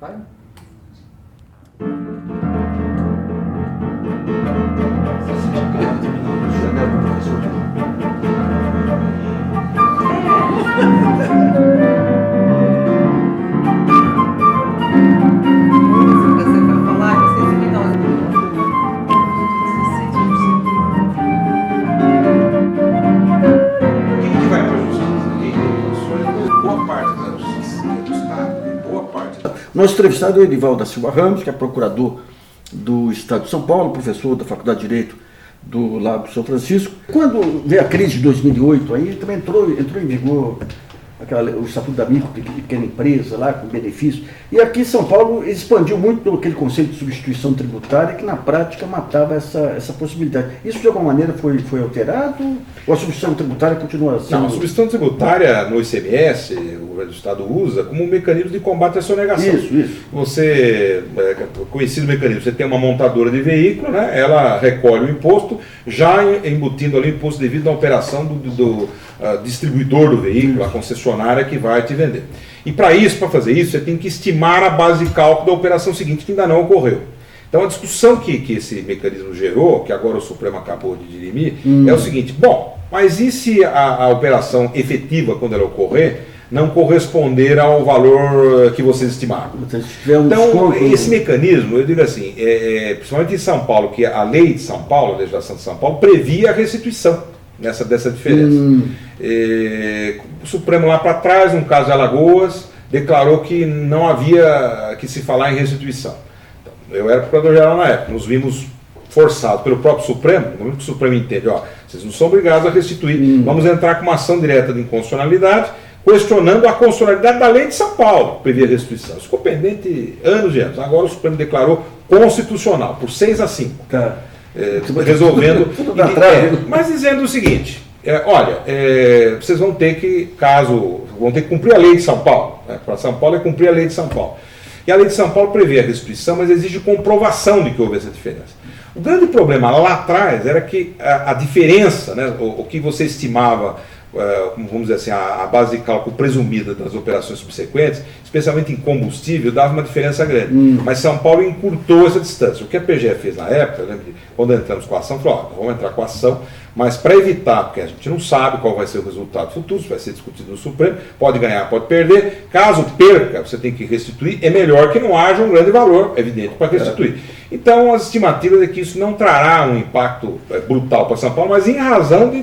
Vai. Nosso entrevistado é o Edivaldo da Silva Ramos, que é procurador do Estado de São Paulo, professor da Faculdade de Direito do Lago São Francisco. Quando veio a crise de 2008, aí também entrou em vigor o Estatuto da Micro e Pequena Empresa, lá com benefício. E aqui em São Paulo expandiu muito aquele conceito de substituição tributária que na prática matava essa possibilidade. Isso de alguma maneira foi alterado? Ou a substituição tributária continua sendo... Não, a substituição tributária no ICMS, o governo do Estado usa como um mecanismo de combate à sonegação. Isso. Você, conhecido mecanismo, você tem uma montadora de veículo, né, ela recolhe o imposto, já embutindo ali o imposto devido à operação do distribuidor do veículo, a concessionária que vai te vender. E para fazer isso, você tem que estimar a base de cálculo da operação seguinte, que ainda não ocorreu. Então a discussão que esse mecanismo gerou, que agora o Supremo acabou de dirimir, é o seguinte: bom, mas e se a operação efetiva, quando ela ocorrer, não corresponder ao valor que vocês estimaram? Então, esse mecanismo, eu digo assim, principalmente em São Paulo, que a lei de São Paulo, a legislação de São Paulo, previa a restituição dessa diferença. O Supremo lá para trás, no caso de Alagoas, declarou que não havia que se falar em restituição. Então, eu era procurador-geral na época, nos vimos forçados pelo próprio Supremo, no momento que o Supremo entende, vocês não são obrigados a restituir, vamos entrar com uma ação direta de inconstitucionalidade, questionando a constitucionalidade da lei de São Paulo, que previa restituição. Isso ficou pendente anos e anos. Agora o Supremo declarou constitucional, por 6-5. Tá. Resolvendo, mas dizendo o seguinte: vocês vão ter que cumprir a lei de São Paulo. Para São Paulo é cumprir a lei de São Paulo. E a lei de São Paulo prevê a restituição, mas exige comprovação de que houve essa diferença. O grande problema lá atrás era que a diferença, né, o que você estimava, vamos dizer assim, a base de cálculo presumida das operações subsequentes, especialmente em combustível, dava uma diferença grande. Mas São Paulo encurtou essa distância. O que a PGE fez na época, eu lembro que quando entramos com a ação, falou: vamos entrar com a ação, mas para evitar, porque a gente não sabe qual vai ser o resultado futuro, isso vai ser discutido no Supremo, pode ganhar, pode perder. Caso perca, você tem que restituir, é melhor que não haja um grande valor, evidente, para restituir. Então, as estimativas é que isso não trará um impacto brutal para São Paulo, mas em razão de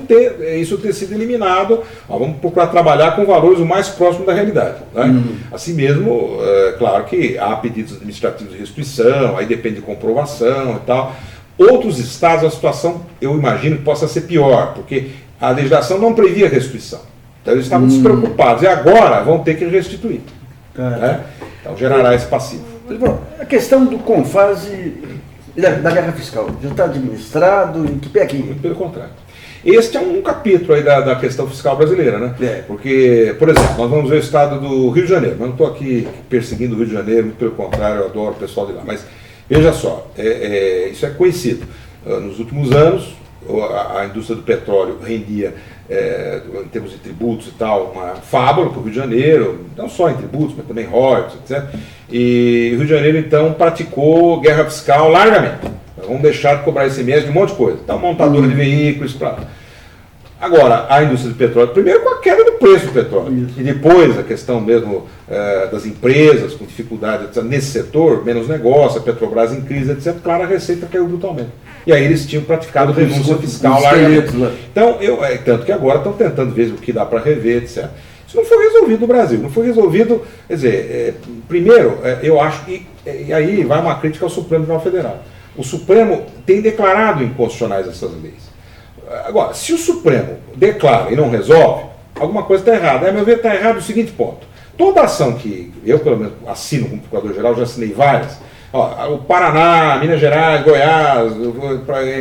isso ter sido eliminado, vamos procurar trabalhar com valores o mais próximos da realidade. Né? Assim mesmo, claro que há pedidos administrativos de restituição, aí depende de comprovação e tal. Outros estados, a situação, eu imagino que possa ser pior, porque a legislação não previa restituição. Então, eles estavam despreocupados, e agora vão ter que restituir. Né? Então, gerará esse passivo. A questão do CONFASE da guerra fiscal já está administrado? Em que pé aqui? Muito pelo contrário. Este é um capítulo aí da questão fiscal brasileira, né? Porque, por exemplo, nós vamos ver o estado do Rio de Janeiro. Eu não estou aqui perseguindo o Rio de Janeiro, muito pelo contrário, eu adoro o pessoal de lá. Mas veja só, isso é conhecido. Nos últimos anos, a indústria do petróleo rendia, em termos de tributos e tal, uma fábula para o Rio de Janeiro, não só em tributos, mas também royalties, etc. E o Rio de Janeiro, então, praticou guerra fiscal largamente. Vamos deixar de cobrar ICMS de um monte de coisa. Então, montadora de veículos, Agora, a indústria do petróleo, primeiro com a queda do preço do petróleo, e depois a questão mesmo das empresas com dificuldade etc, nesse setor, menos negócio, a Petrobras em crise, etc. Claro, a receita caiu brutalmente. E aí eles tinham praticado renúncia fiscal largamente. Então, tanto que agora estão tentando ver o que dá para rever, etc. Isso não foi resolvido no Brasil, não foi resolvido, quer dizer, primeiro, eu acho que, e aí vai uma crítica ao Supremo Tribunal Federal. O Supremo tem declarado inconstitucionais essas leis. Agora, se o Supremo declara e não resolve, alguma coisa está errada. A meu ver, está errado o seguinte ponto: toda ação que eu, pelo menos, assino como procurador-geral, já assinei várias. O Paraná, Minas Gerais, Goiás,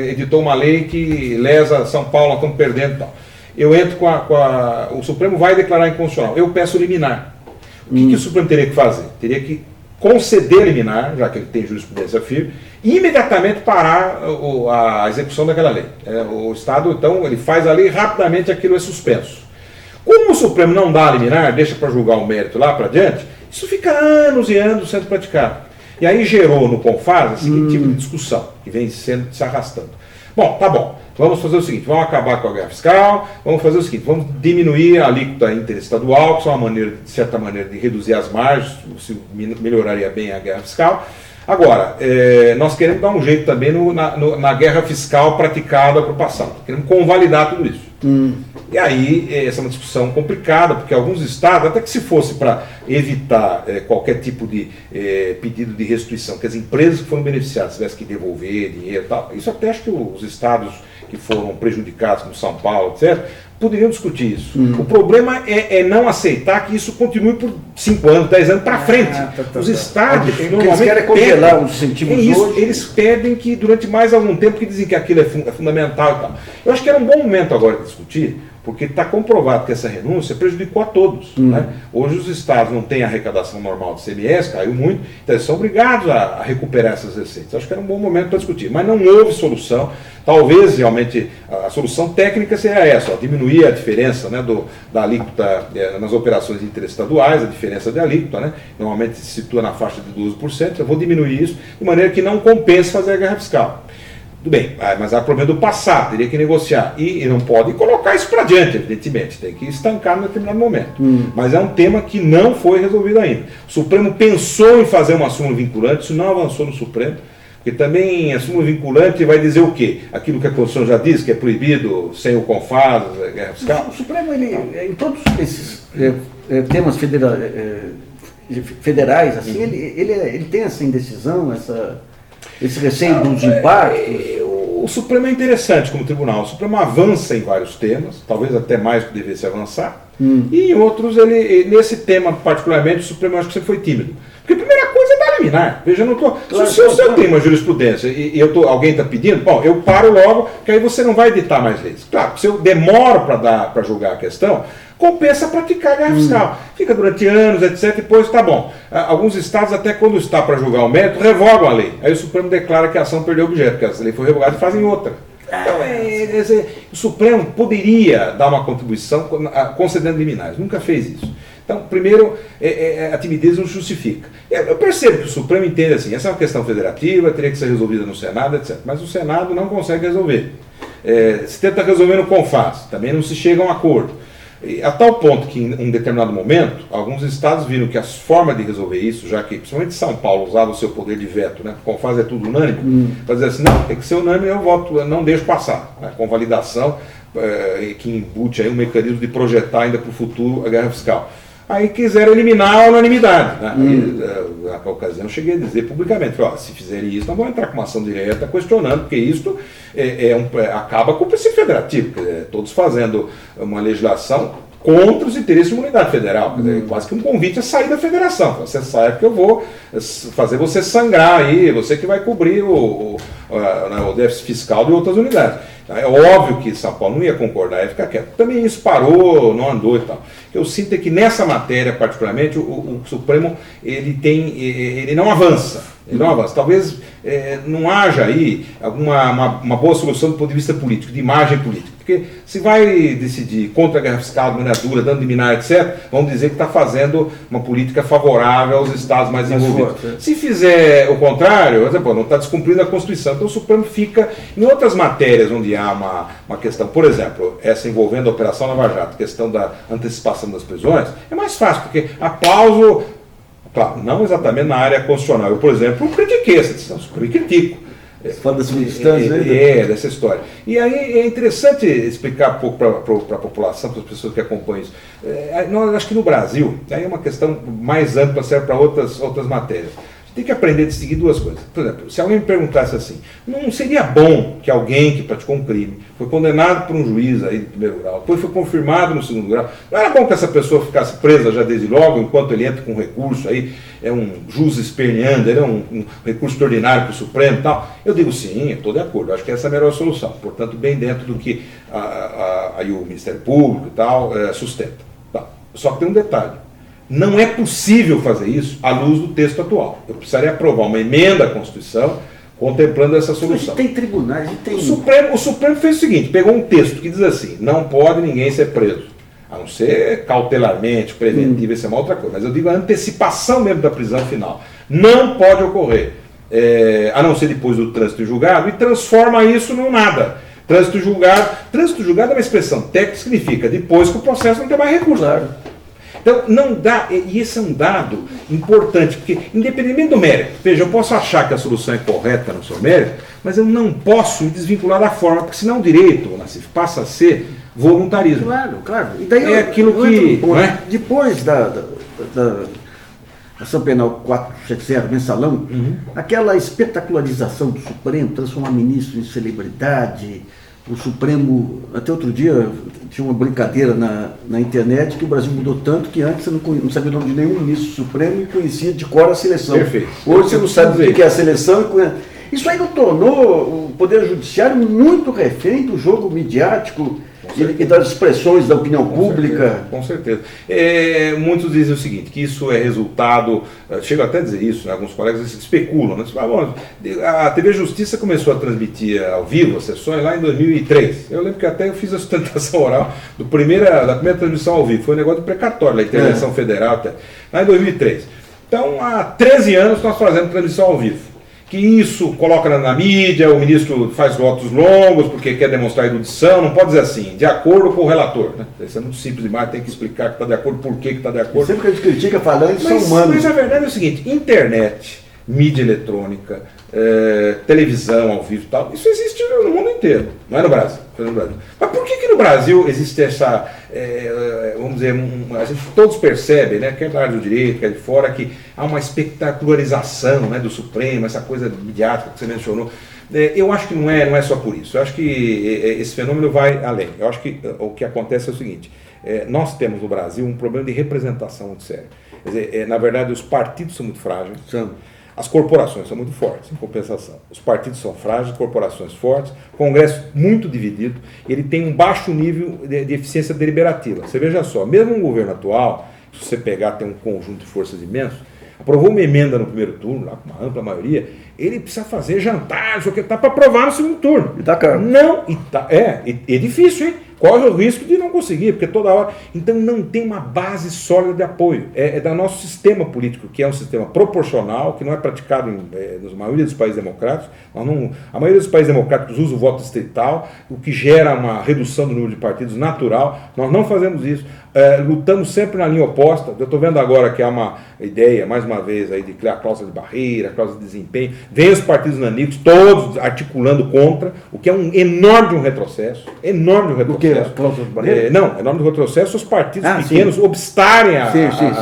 editou uma lei que lesa São Paulo, nós estamos perdendo e tal. Eu entro o Supremo vai declarar inconstitucional. Eu peço liminar. O que o Supremo teria que fazer? Teria que conceder liminar, já que ele tem jurisprudência firme, e imediatamente parar a execução daquela lei. O Estado, então, ele faz a lei, rapidamente aquilo é suspenso. Como o Supremo não dá a liminar, deixa para julgar o mérito lá para diante, Isso fica anos e anos sendo praticado. E aí gerou no CONFAS o seguinte tipo de discussão, que vem se arrastando. Bom, tá bom, vamos fazer o seguinte, vamos acabar com a guerra fiscal, vamos fazer o seguinte, vamos diminuir a alíquota interestadual, que é uma maneira, de certa maneira, de reduzir as margens, se melhoraria bem a guerra fiscal. Agora, nós queremos dar um jeito também na guerra fiscal praticada para o passado, queremos convalidar tudo isso. E aí, essa é uma discussão complicada, porque alguns estados, até que se fosse para evitar qualquer tipo de pedido de restituição, que as empresas que foram beneficiadas tivessem que devolver dinheiro e tal, isso até acho que os estados que foram prejudicados, como São Paulo, etc., poderiam discutir isso. O problema é não aceitar que isso continue por 5 anos, 10 anos para frente. Os estados normalmente eles querem congelar os incentivos hoje. Eles pedem que durante mais algum tempo, que dizem que aquilo é fundamental e tal. Eu acho que era um bom momento agora de discutir, porque está comprovado que essa renúncia prejudicou a todos. Né? Hoje os estados não têm a arrecadação normal do CMS, caiu muito, então eles são obrigados a recuperar essas receitas. Acho que era um bom momento para discutir, mas não houve solução. Talvez realmente a solução técnica seria essa, diminuir a diferença, né, da alíquota nas operações interestaduais, a diferença de alíquota, né, normalmente se situa na faixa de 12%, eu vou diminuir isso de maneira que não compense fazer a guerra fiscal. Tudo bem, mas há problema do passado, teria que negociar. E não pode colocar isso para adiante, evidentemente, tem que estancar em determinado momento. Mas é um tema que não foi resolvido ainda. O Supremo pensou em fazer uma súmula vinculante, isso não avançou no Supremo, porque também a súmula vinculante vai dizer o quê? Aquilo que a Constituição já diz, que é proibido sem o CONFAS, a guerra fiscal. O Supremo, em todos esses temas federais, assim, ele tem essa indecisão, esse receio dos impactos. O Supremo é interessante como tribunal. O Supremo avança em vários temas, talvez até mais do que devesse avançar, e em outros, nesse tema particularmente, o Supremo acho que sempre foi tímido. Porque a primeira coisa é dar liminar. Veja, eu não tô, se eu tenho uma jurisprudência e alguém está pedindo, bom, eu paro logo, que aí você não vai editar mais leis. Claro, se eu demoro para julgar a questão, compensa praticar a guerra fiscal. Fica durante anos, etc. Depois está bom. Alguns estados, até quando está para julgar o mérito, revogam a lei. Aí o Supremo declara que a ação perdeu objeto, que a lei foi revogada e fazem outra. Então, o Supremo poderia dar uma contribuição concedendo liminares. Nunca fez isso. Então, primeiro, a timidez não justifica. Eu percebo que o Supremo entende assim, essa é uma questão federativa, teria que ser resolvida no Senado, etc. Mas o Senado não consegue resolver. Se tenta resolver no CONFAS, também não se chega a um acordo. A tal ponto que, em um determinado momento, alguns estados viram que as formas de resolver isso, já que, principalmente São Paulo, usava o seu poder de veto, né? O CONFAS é tudo unânime, para dizer assim, não, tem que ser unânime, eu voto, eu não deixo passar. Né? Com validação, que embute aí um mecanismo de projetar ainda para o futuro a guerra fiscal. Aí quiseram eliminar a unanimidade. Né? Na ocasião eu cheguei a dizer publicamente, ó, se fizerem isso, nós vamos entrar com uma ação direta questionando, porque isso acaba com o princípio federativo, todos fazendo uma legislação contra os interesses da unidade federal, quase que um convite a sair da federação. Você sai porque eu vou fazer você sangrar aí, você que vai cobrir o déficit fiscal de outras unidades. É óbvio que São Paulo não ia concordar, ia ficar quieto. Também isso parou, não andou e tal. O que eu sinto é que nessa matéria, particularmente, o Supremo ele não avança. Ele não avança. Talvez não haja aí uma boa solução do ponto de vista político, de imagem política. Porque se vai decidir contra a guerra fiscal, de maneira dura, dando liminar, etc., vão dizer que está fazendo uma política favorável aos estados mais envolvidos. Se fizer o contrário, não está descumprindo a Constituição. Então o Supremo fica em outras matérias onde há uma questão, por exemplo, essa envolvendo a Operação Lava Jato, questão da antecipação das prisões, é mais fácil, porque aplauso, claro, não exatamente na área constitucional. Eu, por exemplo, critiquei essa decisão, eu critico. Fala das substâncias, dessa história. E aí é interessante explicar um pouco para a população, para as pessoas que acompanham isso. Nós, acho que no Brasil, aí é uma questão mais ampla, serve para outras matérias. Tem que aprender a distinguir duas coisas. Por exemplo, se alguém me perguntasse assim, não seria bom que alguém que praticou um crime, foi condenado por um juiz aí de primeiro grau, depois foi confirmado no segundo grau, não era bom que essa pessoa ficasse presa já desde logo, enquanto ele entra com um recurso aí, é um jus esperneando, ele é um recurso extraordinário para o Supremo e tal? Eu digo sim, eu estou de acordo, acho que essa é a melhor solução, portanto, bem dentro do que aí o Ministério Público e tal sustenta. Tá. Só que tem um detalhe. Não é possível fazer isso à luz do texto atual. Eu precisaria aprovar uma emenda à Constituição contemplando essa solução. Mas tem tribunais, tem... O Supremo fez o seguinte, pegou um texto que diz assim, não pode ninguém ser preso. A não ser cautelarmente, preventivo, isso é uma outra coisa. Mas eu digo a antecipação mesmo da prisão final. Não pode ocorrer, a não ser depois do trânsito julgado, e transforma isso num nada. Trânsito julgado é uma expressão técnica que significa depois que o processo não tem mais recurso. Claro. Então, não dá, e esse é um dado importante, porque independente do mérito, veja, eu posso achar que a solução é correta no seu mérito, mas eu não posso me desvincular da forma, porque senão o direito, Nassif, passa a ser voluntarismo. Claro. E daí aquilo que... Não é? Depois da ação penal 470, mensalão, aquela espetacularização do Supremo, transformar ministro em celebridade, o Supremo, até outro dia tinha uma brincadeira na internet que o Brasil mudou tanto que antes você não sabia o nome de nenhum ministro do Supremo e conhecia de cor a seleção. Perfeito. Hoje você não sabe o que é a seleção. Isso aí não tornou o Poder Judiciário muito refém do jogo midiático e das expressões da opinião pública. Com certeza. Muitos dizem o seguinte, que isso é resultado, chego até a dizer isso, né, alguns colegas especulam, né, a TV Justiça começou a transmitir ao vivo as sessões lá em 2003. Eu lembro que até eu fiz a sustentação oral da primeira transmissão ao vivo, foi um negócio de precatório, da intervenção federal, até, lá em 2003. Então, há 13 anos nós fazemos transmissão ao vivo. Que isso coloca na mídia, o ministro faz votos longos porque quer demonstrar erudição, não pode dizer assim, de acordo com o relator. Né? Isso é muito simples demais, tem que explicar que está de acordo, por que está de acordo. Sempre que a gente critica falando, são humanos. Mas a verdade é o seguinte, internet, mídia eletrônica, televisão ao vivo e tal, isso existe no mundo inteiro, não é no Brasil. Mas por que no Brasil existe essa, vamos dizer, a gente todos percebem, né, quer da área do direito, quer de fora, que há uma espetacularização, né, do Supremo, essa coisa midiática que você mencionou. Eu acho que não é só por isso, eu acho que esse fenômeno vai além. Eu acho que o que acontece é o seguinte, nós temos no Brasil um problema de representação muito sério. Quer dizer, na verdade, os partidos são muito frágeis. As corporações são muito fortes, em compensação. Os partidos são frágeis, corporações fortes, Congresso muito dividido, ele tem um baixo nível de eficiência deliberativa. Você veja só, mesmo um governo atual, se você pegar, tem um conjunto de forças imenso, aprovou uma emenda no primeiro turno, lá com uma ampla maioria, ele precisa fazer jantar, não sei o que, para aprovar no segundo turno. E tá caro. Não, é difícil, hein? Corre o risco de não conseguir, porque toda hora... Então não tem uma base sólida de apoio. É do nosso sistema político, que é um sistema proporcional, que não é praticado na maioria dos países democráticos. A maioria dos países democráticos usa o voto distrital, o que gera uma redução do número de partidos natural. Nós não fazemos isso. Lutamos sempre na linha oposta. Eu estou vendo agora que há uma ideia, mais uma vez, aí, de criar cláusula de barreira, cláusula de desempenho. Vem os partidos nanicos, todos articulando contra, o que é um enorme de um retrocesso. Enorme de um retrocesso. A cláusula de barreira? Não, enorme de um retrocesso, os partidos pequenos obstarem a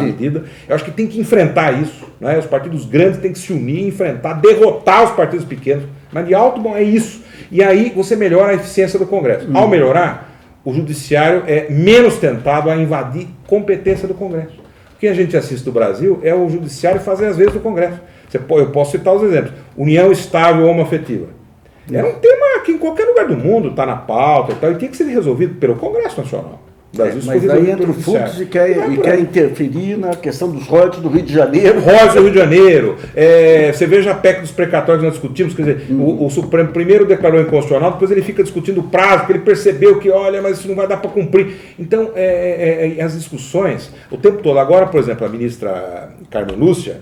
medida. Eu acho que tem que enfrentar isso. Né? Os partidos grandes têm que se unir, enfrentar, derrotar os partidos pequenos. Mas de alto, bom, é isso. E aí você melhora a eficiência do Congresso. Ao melhorar, o judiciário é menos tentado a invadir competência do Congresso. O que a gente assiste do Brasil é o judiciário fazer às vezes do Congresso. Eu posso citar os exemplos. União estável homoafetiva. Era um tema que em qualquer lugar do mundo está na pauta e tal, e tem que ser resolvido pelo Congresso Nacional. O Brasil mas aí entra o Fux e quer interferir na questão dos royalties do Rio de Janeiro. Royalties do Rio de Janeiro. Você veja a PEC dos precatórios que nós discutimos, quer dizer, o Supremo primeiro declarou inconstitucional, depois ele fica discutindo o prazo, porque ele percebeu que, olha, mas isso não vai dar para cumprir. Então, as discussões, o tempo todo. Agora, por exemplo, a ministra Carmen Lúcia,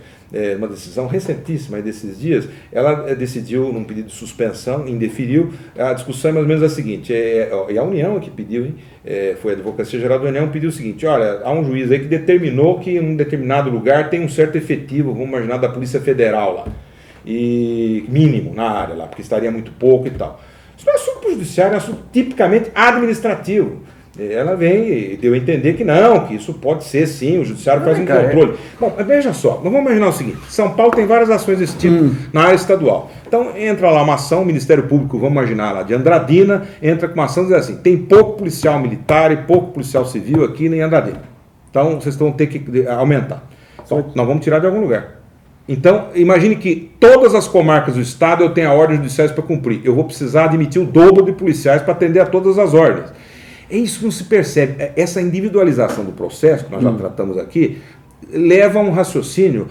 uma decisão recentíssima desses dias, ela decidiu, num pedido de suspensão, indeferiu. A discussão é mais ou menos a seguinte, e a União que pediu, foi a Advocacia Geral da União, pediu o seguinte, olha, há um juiz aí que determinou que em um determinado lugar tem um certo efetivo, vamos imaginar, da Polícia Federal lá, e mínimo na área lá, porque estaria muito pouco e tal. Isso não é assunto para o judiciário, é assunto tipicamente administrativo. Ela vem e deu a entender que não, que isso pode ser sim, o judiciário faz um controle. Bom, mas veja só, nós vamos imaginar o seguinte, São Paulo tem várias ações desse tipo na área estadual. Então entra lá uma ação, o Ministério Público, vamos imaginar lá, de Andradina, entra com uma ação e diz assim, tem pouco policial militar e pouco policial civil aqui em Andradina. Então vocês vão ter que aumentar. Então, nós vamos tirar de algum lugar. Então, imagine que todas as comarcas do estado eu tenho ordens judiciais para cumprir. Eu vou precisar admitir o dobro de policiais para atender a todas as ordens. É isso que não se percebe. Essa individualização do processo, que nós já tratamos aqui, leva a um raciocínio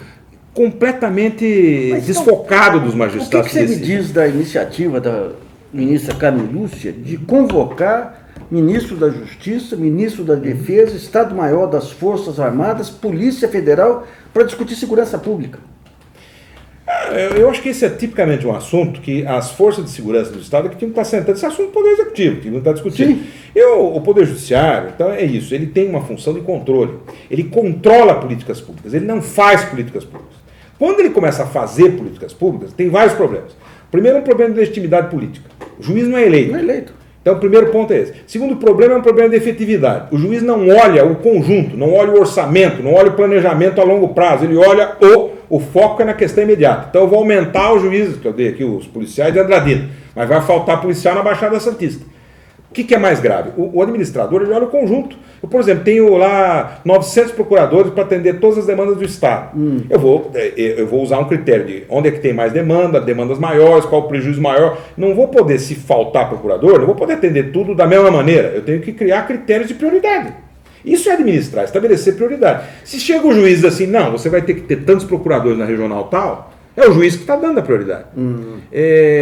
completamente desfocado dos magistrados. O que você me diz da iniciativa da ministra Carmen Lúcia de convocar ministro da Justiça, ministro da Defesa, Estado-Maior das Forças Armadas, Polícia Federal, para discutir segurança pública. Eu acho que esse é tipicamente um assunto que as forças de segurança do Estado que tinham que estar sentadas. Esse assunto do Poder Executivo, que não está discutindo. O Poder Judiciário, então é isso, ele tem uma função de controle. Ele controla políticas públicas, ele não faz políticas públicas. Quando ele começa a fazer políticas públicas, tem vários problemas. Primeiro, um problema de legitimidade política. O juiz não é eleito. Não é eleito. Então, o primeiro ponto é esse. Segundo problema é um problema de efetividade. O juiz não olha o conjunto, não olha o orçamento, não olha o planejamento a longo prazo, ele olha o foco é na questão imediata. Então, eu vou aumentar os juízes, que eu dei aqui, os policiais de Andradina, mas vai faltar policial na Baixada Santista. O que é mais grave? O administrador, ele olha o conjunto. Eu, por exemplo, tenho lá 900 procuradores para atender todas as demandas do Estado. Eu vou usar um critério de onde é que tem mais demanda, demandas maiores, qual o prejuízo maior. Não vou poder, se faltar procurador, não vou poder atender tudo da mesma maneira. Eu tenho que criar critérios de prioridade. Isso é administrar, estabelecer prioridade. Se chega o juiz assim, não, você vai ter que ter tantos procuradores na regional tal, é o juiz que está dando a prioridade.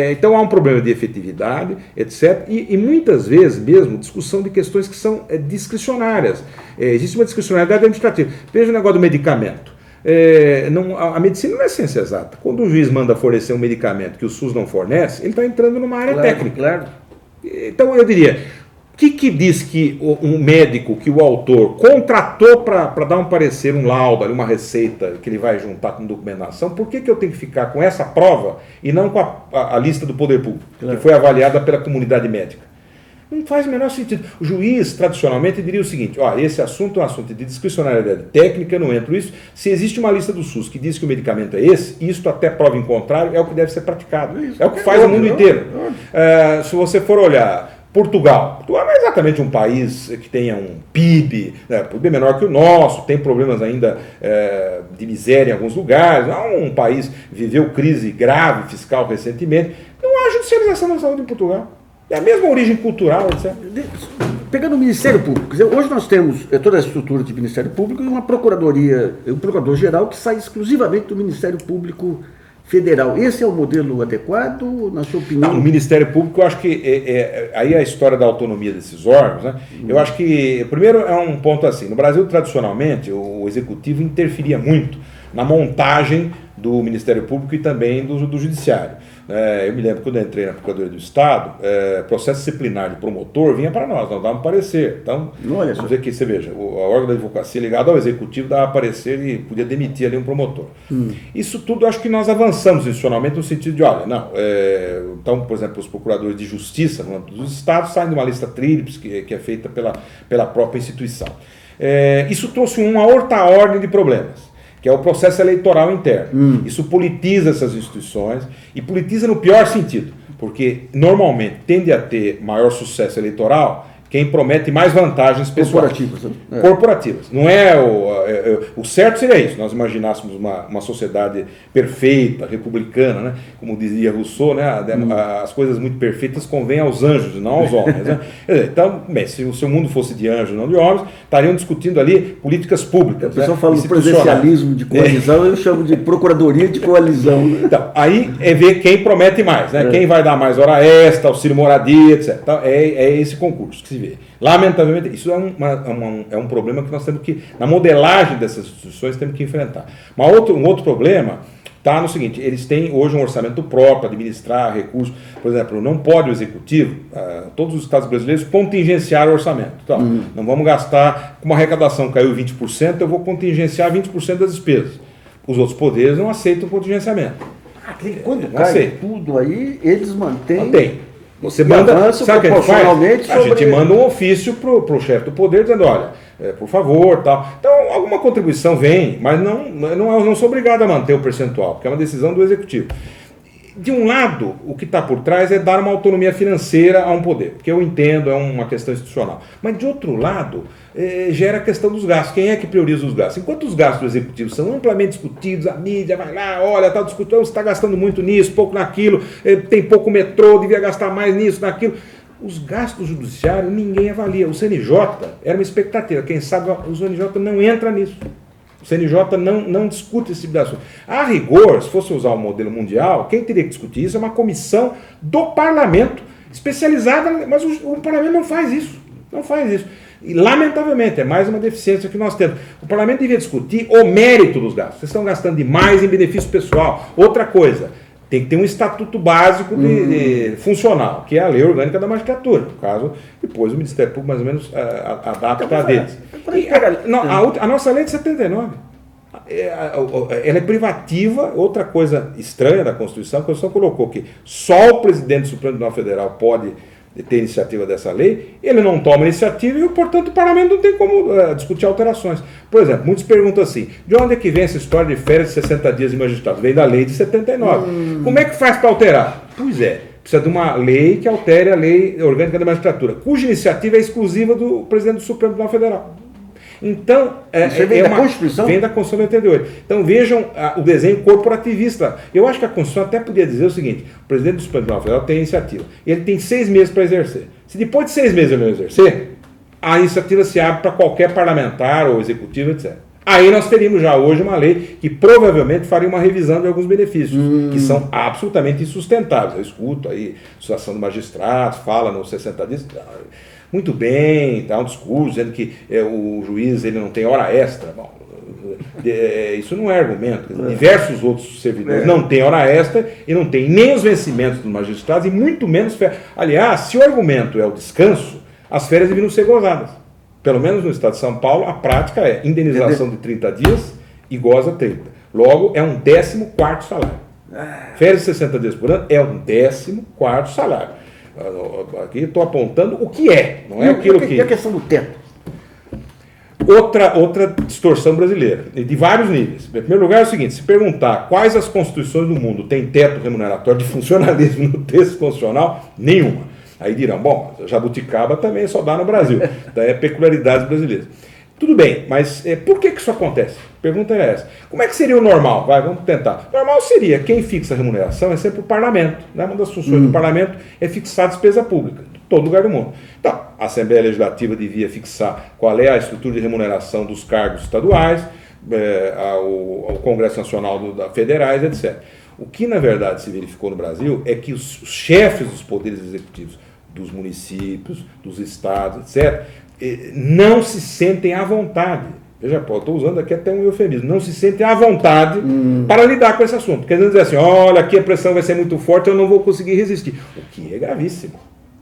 Então há um problema de efetividade, etc. E muitas vezes mesmo discussão de questões que são discricionárias. Existe uma discricionariedade administrativa. Veja o negócio do medicamento. A medicina não é ciência exata. Quando o juiz manda fornecer um medicamento que o SUS não fornece, ele está entrando numa área técnica. Claro. Então eu diria... O que diz que um médico, que o autor contratou para dar um parecer, um laudo, uma receita que ele vai juntar com documentação, por que eu tenho que ficar com essa prova e não com a lista do poder público, que foi avaliada pela comunidade médica? Não faz o menor sentido. O juiz, tradicionalmente, diria o seguinte, esse assunto é um assunto de discricionariedade técnica, não entro nisso. Se existe uma lista do SUS que diz que o medicamento é esse, isto até prova em contrário, é o que deve ser praticado. É o que faz o mundo inteiro. Se você for olhar... Portugal não é exatamente um país que tenha um PIB, bem menor que o nosso, tem problemas ainda de miséria em alguns lugares, não é um país que viveu crise grave fiscal recentemente, não há judicialização da saúde em Portugal. É a mesma origem cultural, etc. Pegando o Ministério Público, quer dizer, hoje nós temos toda a estrutura de Ministério Público e uma procuradoria, um procurador-geral que sai exclusivamente do Ministério Público Federal. Esse é o modelo adequado, na sua opinião? Não, no Ministério Público, eu acho que aí é a história da autonomia desses órgãos, né? Eu acho que, primeiro, é um ponto assim, no Brasil, tradicionalmente, o Executivo interferia muito na montagem do Ministério Público e também do Judiciário. Eu me lembro quando eu entrei na Procuradoria do Estado, processo disciplinar de promotor vinha para nós dávamos parecer. Então, vamos dizer que, você veja, o órgão da advocacia ligado ao Executivo dava parecer e podia demitir ali um promotor. Isso tudo, acho que nós avançamos institucionalmente no sentido de, então, por exemplo, os procuradores de justiça no âmbito dos estados saem de uma lista tríplice que é feita pela própria instituição. Isso trouxe uma outra ordem de problemas, que é o processo eleitoral interno. Isso politiza essas instituições, e politiza no pior sentido, porque normalmente tende a ter maior sucesso eleitoral quem promete mais vantagens pessoais. Corporativas. Não é o certo seria isso, nós imaginássemos uma sociedade perfeita, republicana, né? Como dizia Rousseau, né? As coisas muito perfeitas convêm aos anjos e não aos homens. Né? Então, se o seu mundo fosse de anjos e não de homens, estariam discutindo ali políticas públicas. O pessoal fala do presencialismo de coalizão, eu chamo de procuradoria de coalizão. Né? Então, aí é ver quem promete mais, né? Quem vai dar mais hora extra, auxílio moradia, etc. Então, é esse concurso que se vê. Lamentavelmente, isso é um problema que nós temos que, na modelagem dessas instituições, temos que enfrentar. Um outro problema está no seguinte, eles têm hoje um orçamento próprio para administrar recursos. Por exemplo, não pode o Executivo, todos os estados brasileiros, contingenciar o orçamento. Então, não vamos gastar, como a arrecadação caiu 20%, eu vou contingenciar 20% das despesas. Os outros poderes não aceitam o contingenciamento. Quando cai tudo aí, eles mantêm... Você manda, sabe o que a gente faz? A gente manda um ofício para o chefe do poder dizendo, olha, por favor, tal. Então, alguma contribuição vem, mas não sou obrigado a manter o percentual, porque é uma decisão do Executivo. De um lado, o que está por trás é dar uma autonomia financeira a um poder, porque eu entendo, é uma questão institucional. Mas, de outro lado, gera a questão dos gastos. Quem é que prioriza os gastos? Enquanto os gastos do Executivo são amplamente discutidos, a mídia vai lá, olha, está discutindo, você está gastando muito nisso, pouco naquilo, tem pouco metrô, devia gastar mais nisso, naquilo. Os gastos do Judiciário ninguém avalia. O CNJ era uma expectativa, quem sabe o CNJ não entra nisso. O CNJ não discute esse tipo de assunto. A rigor, se fosse usar o modelo mundial, quem teria que discutir isso é uma comissão do parlamento, especializada, mas o parlamento não faz isso. Não faz isso. E, lamentavelmente, é mais uma deficiência que nós temos. O parlamento devia discutir o mérito dos gastos. Vocês estão gastando demais em benefício pessoal. Outra coisa, tem que ter um estatuto básico funcional, que é a lei orgânica da magistratura. No caso, depois o Ministério Público mais ou menos adapta a deles. A nossa lei é de 79. Ela é privativa. Outra coisa estranha da Constituição, a Constituição colocou que só o presidente do Supremo Tribunal Federal pode ter iniciativa dessa lei, ele não toma iniciativa e, portanto, o parlamento não tem como discutir alterações. Por exemplo, muitos perguntam assim, de onde é que vem essa história de férias de 60 dias de magistrado? Vem da lei de 79. Como é que faz para alterar? Pois é, precisa de uma lei que altere a lei orgânica da magistratura, cuja iniciativa é exclusiva do presidente do Supremo Tribunal Federal. Então, vem da Constituição? Vem da Constituição de 88. Então vejam o desenho corporativista. Eu acho que a Constituição até podia dizer o seguinte: o presidente do Supremo Tribunal Federal tem iniciativa. Ele tem 6 meses para exercer. Se depois de 6 meses ele não exercer, a iniciativa se abre para qualquer parlamentar ou executivo, etc. Aí nós teríamos já hoje uma lei que provavelmente faria uma revisão de alguns benefícios, que são absolutamente insustentáveis. Eu escuto aí a Associação de Magistrados, fala nos 60 dias... Muito bem, tá um discurso dizendo que o juiz ele não tem hora extra. Bom, isso não é argumento. Diversos outros servidores não têm hora extra e não têm nem os vencimentos dos magistrados e muito menos férias. Aliás, se o argumento é o descanso, as férias deveriam ser gozadas. Pelo menos no estado de São Paulo, a prática é indenização de 30 dias e goza 30. Logo, é um 14º salário. Férias de 60 dias por ano é um 14º salário. Aqui estou apontando o que é, não é aquilo que... E a questão do teto? Outra distorção brasileira, de vários níveis. Em primeiro lugar é o seguinte, se perguntar quais as constituições do mundo têm teto remuneratório de funcionalismo no texto constitucional, nenhuma. Aí dirão, bom, jabuticaba também só dá no Brasil. Então é peculiaridades brasileiras. Tudo bem, mas por que isso acontece? A pergunta é essa. Como é que seria o normal? Vamos tentar. O normal seria, quem fixa a remuneração é sempre o parlamento. Né? Uma das funções do parlamento é fixar a despesa pública, em todo lugar do mundo. Então, a Assembleia Legislativa devia fixar qual é a estrutura de remuneração dos cargos estaduais, ao Congresso Nacional federais, etc. O que, na verdade, se verificou no Brasil é que os chefes dos poderes executivos, dos municípios, dos estados, etc., não se sentem à vontade. Veja, estou usando aqui até um eufemismo. Não se sentem à vontade para lidar com esse assunto. Quer dizer assim, olha, aqui a pressão vai ser muito forte, eu não vou conseguir resistir. O que é gravíssimo.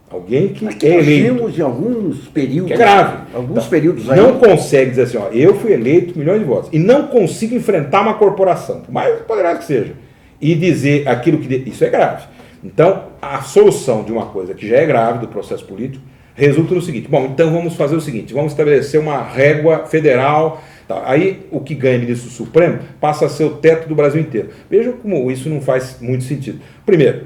Alguém que é eleito. Em alguns períodos. Que é grave. Alguns períodos aí. Não consegue dizer assim, ó, eu fui eleito milhões de votos. E não consigo enfrentar uma corporação, por mais poderosa que seja. E dizer aquilo que... Isso é grave. Então, a solução de uma coisa que já é grave do processo político resulta no seguinte, bom, então vamos fazer o seguinte, vamos estabelecer uma régua federal, tá. Aí o que ganha ministro Supremo passa a ser o teto do Brasil inteiro. Vejam como isso não faz muito sentido. Primeiro,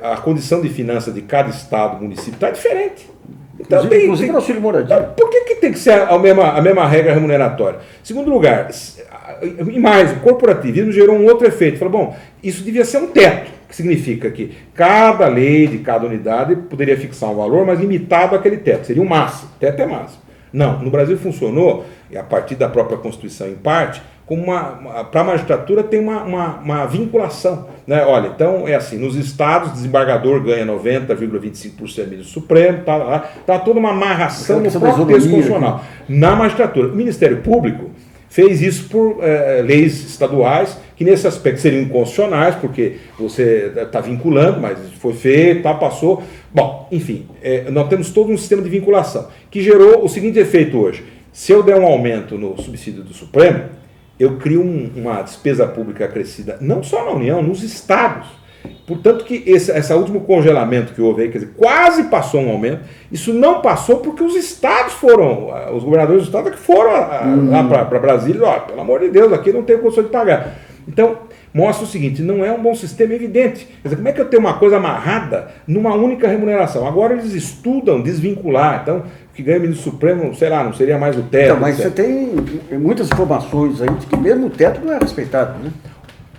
a condição de finanças de cada estado, município, está diferente. Então, inclusive no auxílio moradia. Por que tem que ser a mesma regra remuneratória? Segundo lugar, e mais, o corporativismo gerou um outro efeito. Falou, bom, isso devia ser um teto, que significa que cada lei de cada unidade poderia fixar um valor, mas limitado àquele teto. Seria um máximo, teto é máximo. Não, no Brasil funcionou, e a partir da própria Constituição em parte, como para a magistratura tem uma vinculação. Né? Olha, então é assim, nos estados, o desembargador ganha 90,25% do ministro Supremo, tá toda uma amarração no próprio texto constitucional. Na magistratura, o Ministério Público fez isso por leis estaduais, que nesse aspecto seriam inconstitucionais, porque você está vinculando, mas foi feito, passou. Bom, enfim, nós temos todo um sistema de vinculação, que gerou o seguinte efeito hoje. Se eu der um aumento no subsídio do Supremo, eu crio uma despesa pública acrescida, não só na União, nos estados. Portanto, que esse último congelamento que houve aí, quer dizer, quase passou um aumento, isso não passou porque os estados foram, os governadores do estado que foram lá para Brasília, ó, pelo amor de Deus, aqui não tem condição de pagar. Então, mostra o seguinte, não é um bom sistema evidente. Quer dizer, como é que eu tenho uma coisa amarrada numa única remuneração? Agora eles estudam desvincular, então, o que ganha o ministro Supremo, sei lá, não seria mais o teto. Não, mas você tem muitas informações aí de que mesmo o teto não é respeitado, né?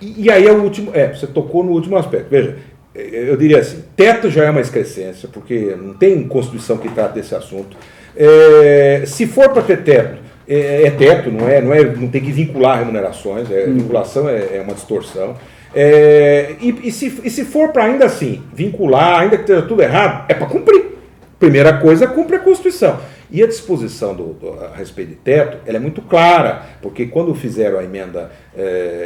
E aí é o último, você tocou no último aspecto. Veja, eu diria assim, teto já é uma excrescência, porque não tem Constituição que trata desse assunto. Se for para ter teto, teto, não tem que vincular remunerações, vinculação é uma distorção. E se for para ainda assim vincular, ainda que esteja tudo errado, é para cumprir. Primeira coisa, cumpre a Constituição. E a disposição a respeito de teto, ela é muito clara, porque quando fizeram a emenda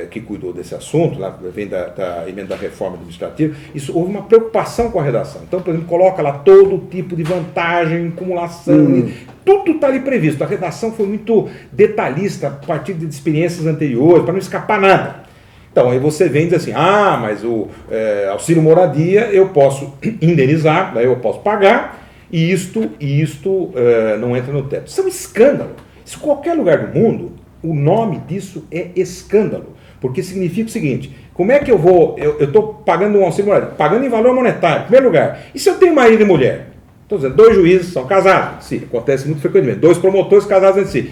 que cuidou desse assunto, lá vem da emenda da reforma administrativa, houve uma preocupação com a redação. Então, por exemplo, coloca lá todo tipo de vantagem, acumulação, tudo está ali previsto. A redação foi muito detalhista, a partir de experiências anteriores, para não escapar nada. Então, aí você vem e diz assim, mas o auxílio moradia eu posso indenizar, daí eu posso pagar, e isto não entra no teto. Isso é um escândalo. Isso em qualquer lugar do mundo, o nome disso é escândalo. Porque significa o seguinte, como é que eu estou pagando um auxílio moradia? Pagando em valor monetário, em primeiro lugar. E se eu tenho marido e mulher? Estou dizendo, 2 juízes são casados. Sim, acontece muito frequentemente. 2 promotores casados entre si.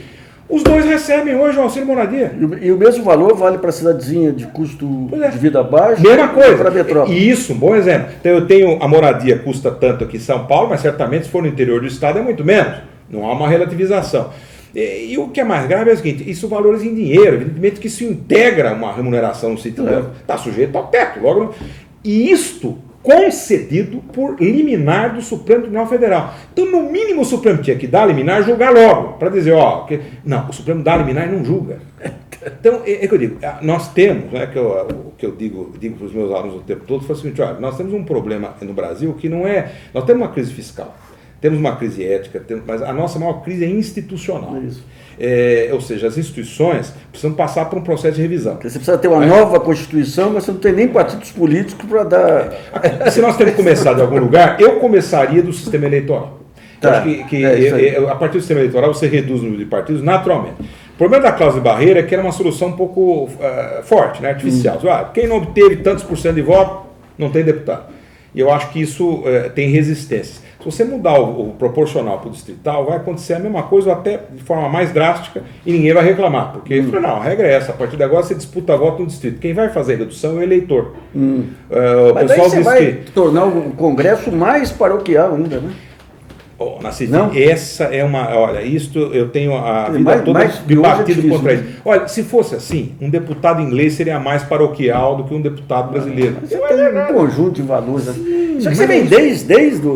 Os 2 recebem hoje o auxílio moradia. E o mesmo valor vale para a cidadezinha de custo de vida baixo? Mesma coisa. Para a metrópole. E isso, um bom exemplo. Então eu tenho, a moradia custa tanto aqui em São Paulo, mas certamente se for no interior do estado é muito menos. Não há uma relativização. E o que é mais grave é o seguinte, isso valores em dinheiro, evidentemente que isso integra uma remuneração no sítio, está sujeito ao teto. Logo, e isto concedido por liminar do Supremo Tribunal Federal. Então, no mínimo, o Supremo tinha que dar liminar e julgar logo, para dizer, não, o Supremo dá liminar e não julga. Então, é que eu digo, nós temos, o que eu digo para os meus alunos o tempo todo, foi o seguinte, nós temos um problema no Brasil que não é, nós temos uma crise fiscal, temos uma crise ética, mas a nossa maior crise é institucional. Isso. Ou seja, as instituições precisam passar por um processo de revisão. Você precisa ter uma nova Constituição, mas você não tem nem partidos políticos para dar... Se nós temos que começar de algum lugar, eu começaria do sistema eleitoral. Tá. Acho que a partir do sistema eleitoral você reduz o número de partidos naturalmente. O problema da cláusula de barreira é que era uma solução um pouco forte, artificial. Quem não obteve tantos % de voto, não tem deputado. E eu acho que isso tem resistência. Se você mudar o proporcional para o distrital, vai acontecer a mesma coisa, ou até de forma mais drástica, e ninguém vai reclamar. Porque, não, a regra é essa, a partir de agora você disputa voto no distrito. Quem vai fazer a redução é o eleitor. O Mas pessoal você vai tornar o Congresso mais paroquial ainda, né? Nassif, essa é uma... Olha, isto eu tenho a vida toda batido contra isso. Olha, se fosse assim, um deputado inglês seria mais paroquial do que um deputado brasileiro. Você tem um conjunto de valores. Só que você vem desde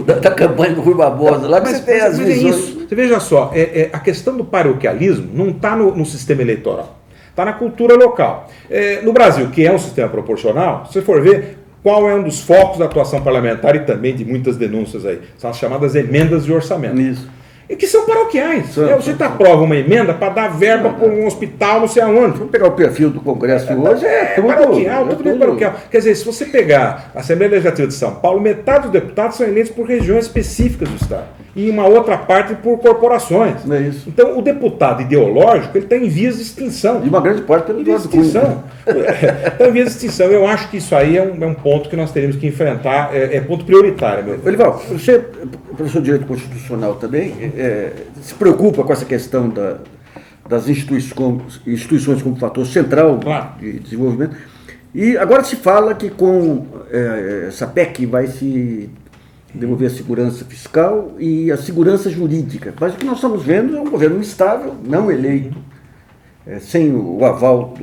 a campanha do Rui Barbosa, lá que você tem as visões. É isso. Você veja só, a questão do paroquialismo não está no sistema eleitoral, está na cultura local. No Brasil, que é um sistema proporcional, se você for ver, qual é um dos focos da atuação parlamentar e também de muitas denúncias aí? São as chamadas emendas de orçamento. Isso. E que são paroquiais. Você aprova uma emenda para dar verba para um hospital, não sei aonde. Vamos pegar o perfil do Congresso hoje, tudo paroquial, tudo bem paroquial. Quer dizer, se você pegar a Assembleia Legislativa de São Paulo, metade dos deputados são eleitos por regiões específicas do Estado. E uma outra parte por corporações. É isso. Então, o deputado ideológico, ele está em vias de extinção. E uma grande parte pelo vias de extinção. Está em vias de extinção. Eu acho que isso aí é um ponto que nós teremos que enfrentar, é ponto prioritário. Meu Olival, você, professor de Direito Constitucional também, se preocupa com essa questão das instituições como fator central de desenvolvimento. E agora se fala que com essa PEC vai se devolver a segurança fiscal e a segurança jurídica. Mas o que nós estamos vendo é um governo instável, não eleito, sem o aval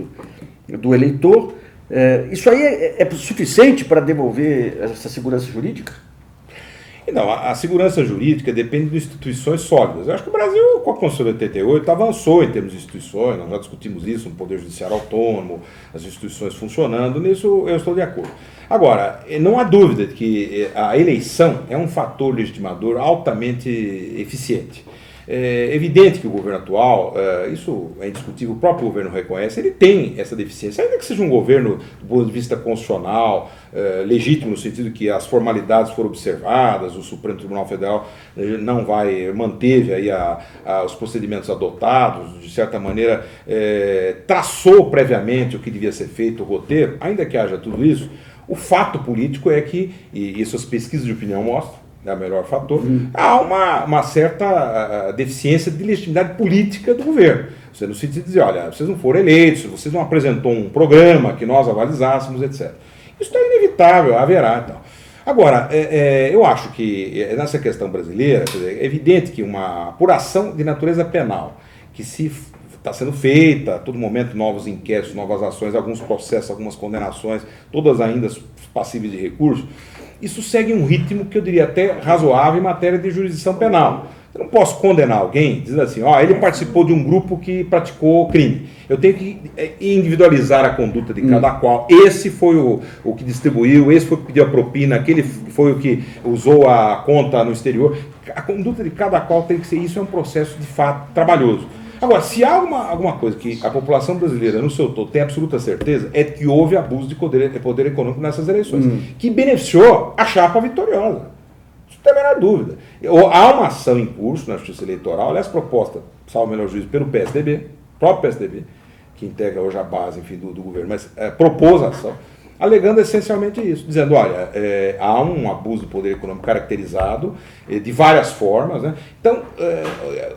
do eleitor. Isso aí é suficiente para devolver essa segurança jurídica? Não, a segurança jurídica depende de instituições sólidas. Eu acho que o Brasil, com a Constituição de 88, avançou em termos de instituições, nós já discutimos isso, um poder judiciário autônomo, as instituições funcionando, nisso eu estou de acordo. Agora, não há dúvida de que a eleição é um fator legitimador altamente eficiente. É evidente que o governo atual, isso é indiscutível, o próprio governo reconhece, ele tem essa deficiência, ainda que seja um governo do ponto de vista constitucional, legítimo no sentido que as formalidades foram observadas, o Supremo Tribunal Federal não manteve aí os procedimentos adotados, de certa maneira traçou previamente o que devia ser feito, o roteiro, ainda que haja tudo isso, o fato político é que, e essas pesquisas de opinião mostram, é o melhor fator, há uma certa deficiência de legitimidade política do governo. Você no sentido de dizer, olha, vocês não foram eleitos, vocês não apresentou um programa que nós avalizássemos, etc. Isso é inevitável, haverá. Então. Agora, eu acho que nessa questão brasileira, é evidente que uma apuração de natureza penal, que se está sendo feita, a todo momento novos inquéritos, novas ações, alguns processos, algumas condenações, todas ainda passíveis de recurso. Isso segue um ritmo que eu diria até razoável em matéria de jurisdição penal. Eu não posso condenar alguém dizendo assim, ele participou de um grupo que praticou crime. Eu tenho que individualizar a conduta de cada qual. Esse foi o que distribuiu, esse foi o que pediu a propina, aquele foi o que usou a conta no exterior. A conduta de cada qual tem que ser isso, é um processo de fato trabalhoso. Agora, se há alguma coisa que a população brasileira, no seu todo, tem absoluta certeza, é que houve abuso de poder econômico nessas eleições, que beneficiou a chapa vitoriosa. Isso não tem a menor dúvida. Há uma ação em curso na Justiça Eleitoral, aliás, proposta, salvo o melhor juízo, pelo PSDB, próprio PSDB, que integra hoje a base, enfim, do governo, mas propôs a ação, alegando essencialmente isso, dizendo, olha, há um abuso do poder econômico caracterizado de várias formas, né? Então,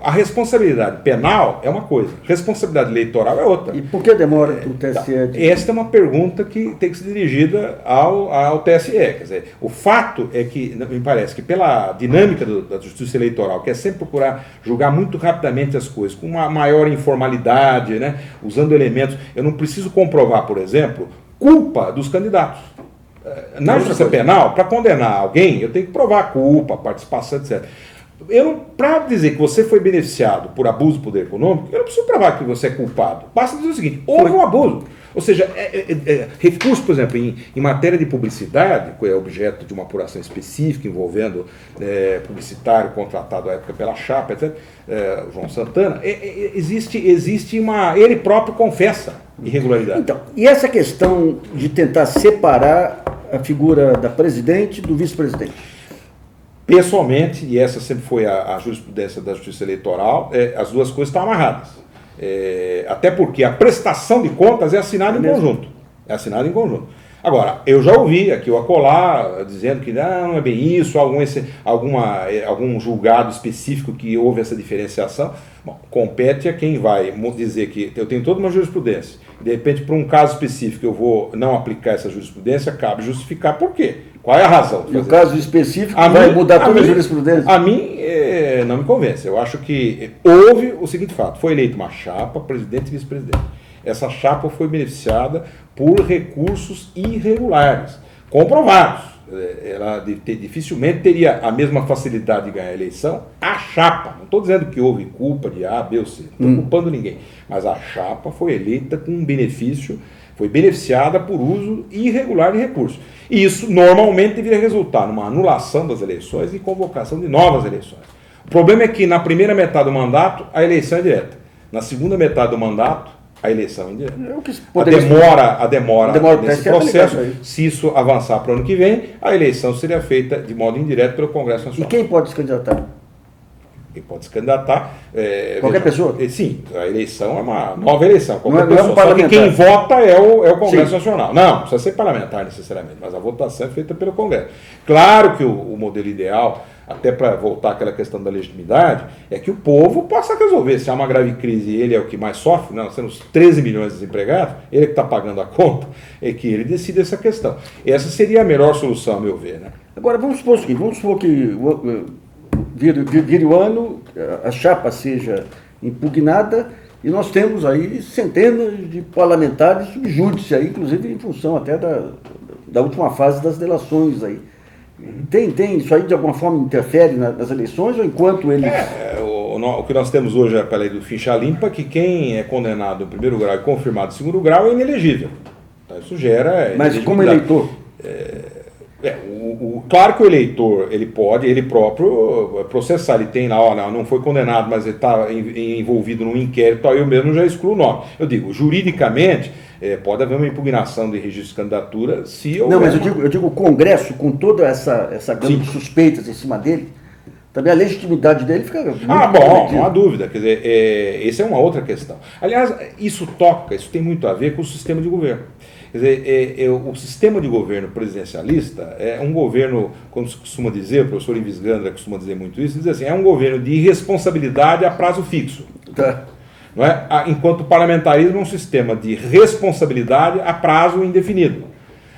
a responsabilidade penal é uma coisa, responsabilidade eleitoral é outra. E por que demora o TSE? Esta é uma pergunta que tem que ser dirigida ao TSE, quer dizer, o fato é que, me parece que pela dinâmica da justiça eleitoral, que é sempre procurar julgar muito rapidamente as coisas, com uma maior informalidade, né? Usando elementos, eu não preciso comprovar, por exemplo, culpa dos candidatos. Na justiça penal, para condenar alguém, eu tenho que provar a culpa, a participação, etc. Para dizer que você foi beneficiado por abuso do poder econômico, eu não preciso provar que você é culpado. Basta dizer o seguinte, houve um abuso. Ou seja, recurso, por exemplo, em matéria de publicidade, que é objeto de uma apuração específica envolvendo publicitário contratado à época pela chapa, etc., João Santana, existe uma... Ele próprio confessa irregularidade. Então, e essa questão de tentar separar a figura da presidente do vice-presidente? Pessoalmente, e essa sempre foi a jurisprudência da Justiça Eleitoral, as duas coisas estão amarradas. Até porque a prestação de contas é assinada em conjunto. É assinada em conjunto. Agora, eu já ouvi aqui o acolá dizendo que não é bem isso, algum julgado específico que houve essa diferenciação. Bom, compete a quem vai dizer que eu tenho toda uma jurisprudência. De repente, para um caso específico, eu vou não aplicar essa jurisprudência, cabe justificar por quê. Qual é a razão? E o caso específico vai mudar toda a jurisprudência? A mim, não me convence. Eu acho que houve o seguinte fato, foi eleita uma chapa, presidente e vice-presidente. Essa chapa foi beneficiada por recursos irregulares, comprovados. Ela dificilmente teria a mesma facilidade de ganhar a eleição. A chapa, não estou dizendo que houve culpa de A, B ou C, não estou culpando ninguém, mas a chapa foi eleita com um benefício, foi beneficiada por uso irregular de recursos. E isso normalmente deveria resultar numa anulação das eleições e convocação de novas eleições. O problema é que na primeira metade do mandato a eleição é direta, na segunda metade do mandato a eleição é indireta. A demora nesse processo, se isso avançar para o ano que vem, a eleição seria feita de modo indireto pelo Congresso Nacional. E quem pode se candidatar? Quem pode se candidatar... qualquer pessoa? Sim, a eleição é uma nova eleição. Qualquer pessoa. Só que quem vota é o Congresso Nacional. Não precisa ser parlamentar necessariamente, mas a votação é feita pelo Congresso. Claro que o modelo ideal, até para voltar àquela questão da legitimidade, é que o povo possa resolver. Se há uma grave crise e ele é o que mais sofre, nós temos 13 milhões de desempregados, ele que está pagando a conta, é que ele decida essa questão. Essa seria a melhor solução, a meu ver. Né? Agora, vamos supor que vire o ano, a chapa seja impugnada e nós temos aí centenas de parlamentares subjúdice, aí, inclusive em função até da última fase das delações aí. Tem isso aí de alguma forma interfere nas eleições ou enquanto ele... O que nós temos hoje é pela lei do ficha limpa, que quem é condenado em primeiro grau e confirmado em segundo grau é inelegível. Então, isso gera... Mas como eleitor? Claro que o eleitor, ele pode, ele próprio processar, ele tem lá, não foi condenado, mas ele está envolvido num inquérito, aí eu mesmo já excluo o nome. Eu digo, juridicamente, pode haver uma impugnação de registro de candidatura se houver... Não, mas eu digo o Congresso, com toda essa gama de suspeitas em cima dele, também a legitimidade dele fica... Bom, não há dúvida, quer dizer, essa é uma outra questão. Aliás, isso tem muito a ver com o sistema de governo. Quer dizer, o sistema de governo presidencialista é um governo, como se costuma dizer, o professor Ives Gandra costuma dizer muito isso, diz assim, é um governo de irresponsabilidade a prazo fixo. Tá. Não é? Enquanto o parlamentarismo é um sistema de responsabilidade a prazo indefinido.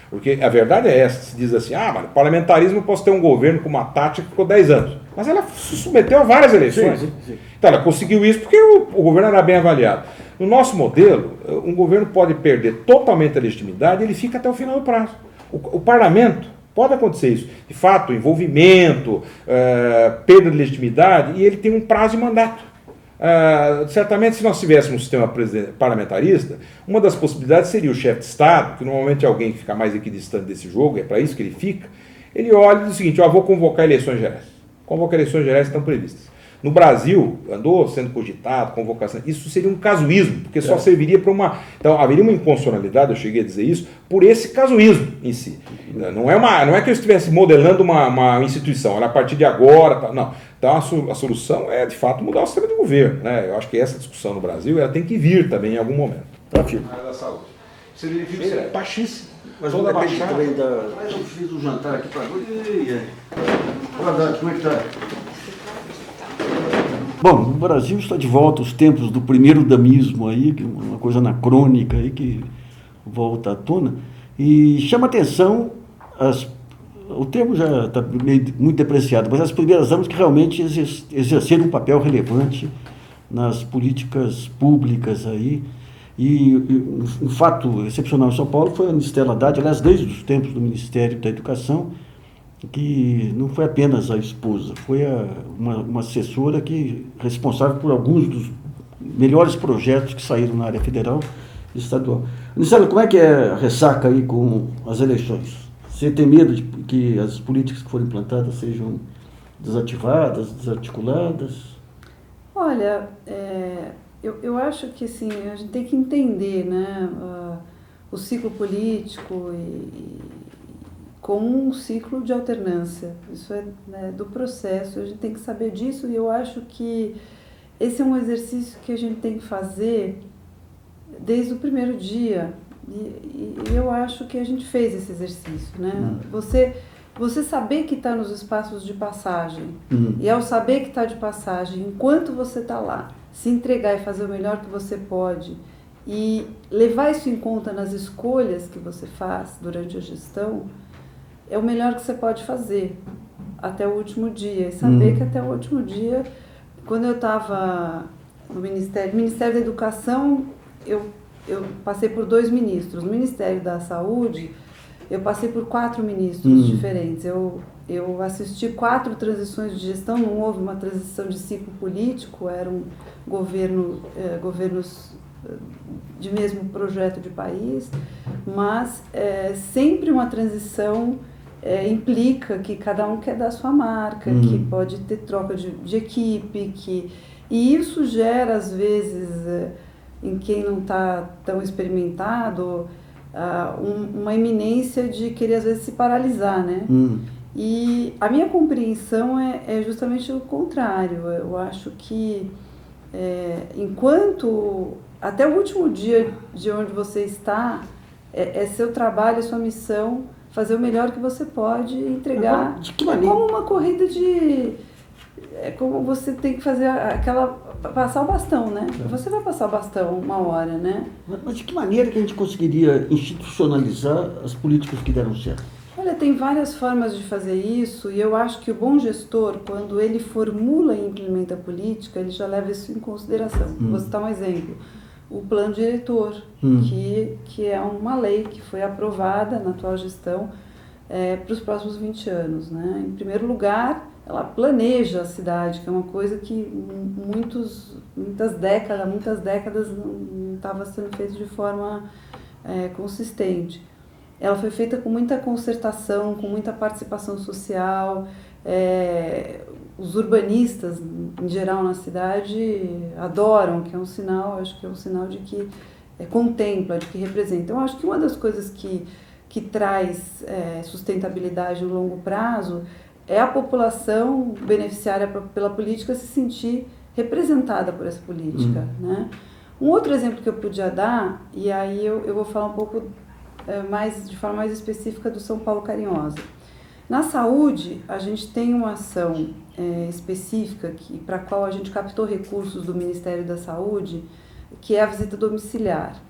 Porque a verdade é essa, se diz assim, mas parlamentarismo posso ter um governo com uma tática que ficou 10 anos. Mas ela se submeteu a várias eleições. Sim. Então ela conseguiu isso porque o governo era bem avaliado. No nosso modelo, um governo pode perder totalmente a legitimidade e ele fica até o final do prazo. O parlamento, pode acontecer isso. De fato, envolvimento, perda de legitimidade, e ele tem um prazo de mandato. Certamente, se nós tivéssemos um sistema parlamentarista, uma das possibilidades seria o chefe de Estado, que normalmente é alguém que fica mais equidistante desse jogo, é para isso que ele fica, ele olha e diz o seguinte, vou convocar eleições gerais. Convocar eleições gerais estão previstas. No Brasil, andou sendo cogitado, convocação, isso seria um casuísmo, porque só serviria para uma... Então, haveria uma inconstitucionalidade, eu cheguei a dizer isso, por esse casuísmo em si. Não é que eu estivesse modelando uma instituição, era a partir de agora, não. Então, a solução é, de fato, mudar o sistema de governo, né? Eu acho que essa discussão no Brasil, ela tem que vir também em algum momento. Tá, filho. Na área da saúde. Você verifica, é baixíssimo. Mas toda baixada. Mas eu fiz um jantar aqui para agora. Boa tarde, como é que tá? Bom, o Brasil está de volta aos tempos do primeiro damismo aí, que é uma coisa anacrônica aí que volta à tona, e chama atenção, o termo já está muito depreciado, mas as primeiras damas que realmente exerceram um papel relevante nas políticas públicas aí, e um fato excepcional em São Paulo foi a Anistela Haddad, aliás, desde os tempos do Ministério da Educação, que não foi apenas a esposa, foi uma assessora responsável por alguns dos melhores projetos que saíram na área federal e estadual. Anicela, como é que é a ressaca aí com as eleições? Você tem medo de que as políticas que foram implantadas sejam desativadas, desarticuladas? Olha, eu acho que assim, a gente tem que entender, né, o ciclo político como um ciclo de alternância. Isso é, né, do processo, a gente tem que saber disso, e eu acho que esse é um exercício que a gente tem que fazer desde o primeiro dia, e eu acho que a gente fez esse exercício, né? Você saber que está nos espaços de passagem, e ao saber que está de passagem, enquanto você está lá, se entregar e fazer o melhor que você pode, e levar isso em conta nas escolhas que você faz durante a gestão, é o melhor que você pode fazer até o último dia. E saber que até o último dia, quando eu estava no Ministério da Educação, eu passei por 2 ministros. No Ministério da Saúde, eu passei por 4 ministros diferentes. Eu assisti 4 transições de gestão, não houve uma transição de ciclo político, eram governos de mesmo projeto de país, mas sempre uma transição implica que cada um quer dar sua marca, que pode ter troca de equipe, e isso gera, às vezes, em quem não está tão experimentado, uma iminência de querer, às vezes, se paralisar, né? E a minha compreensão é justamente o contrário. Eu acho que, enquanto, até o último dia de onde você está, é seu trabalho, é sua missão, fazer o melhor que você pode e entregar. De que maneira? É como uma corrida é como você tem que fazer passar o bastão, né? Você vai passar o bastão uma hora, né? Mas de que maneira que a gente conseguiria institucionalizar as políticas que deram certo? Olha, tem várias formas de fazer isso, e eu acho que o bom gestor, quando ele formula e implementa a política, ele já leva isso em consideração. Vou citar um exemplo. O plano diretor, que é uma lei que foi aprovada na atual gestão para os próximos 20 anos. Né? Em primeiro lugar, ela planeja a cidade, que é uma coisa que muitas décadas não estava sendo feita de forma consistente. Ela foi feita com muita concertação, com muita participação social. Os urbanistas, em geral, na cidade adoram, que é um sinal, acho que é um sinal de que contempla, de que representa. Então, acho que uma das coisas que traz sustentabilidade no longo prazo é a população beneficiária pela política se sentir representada por essa política. Né? Um outro exemplo que eu podia dar, e aí eu vou falar um pouco de forma mais específica do São Paulo Carinhosa. Na saúde, a gente tem uma ação específica para a qual a gente captou recursos do Ministério da Saúde que é a visita domiciliar.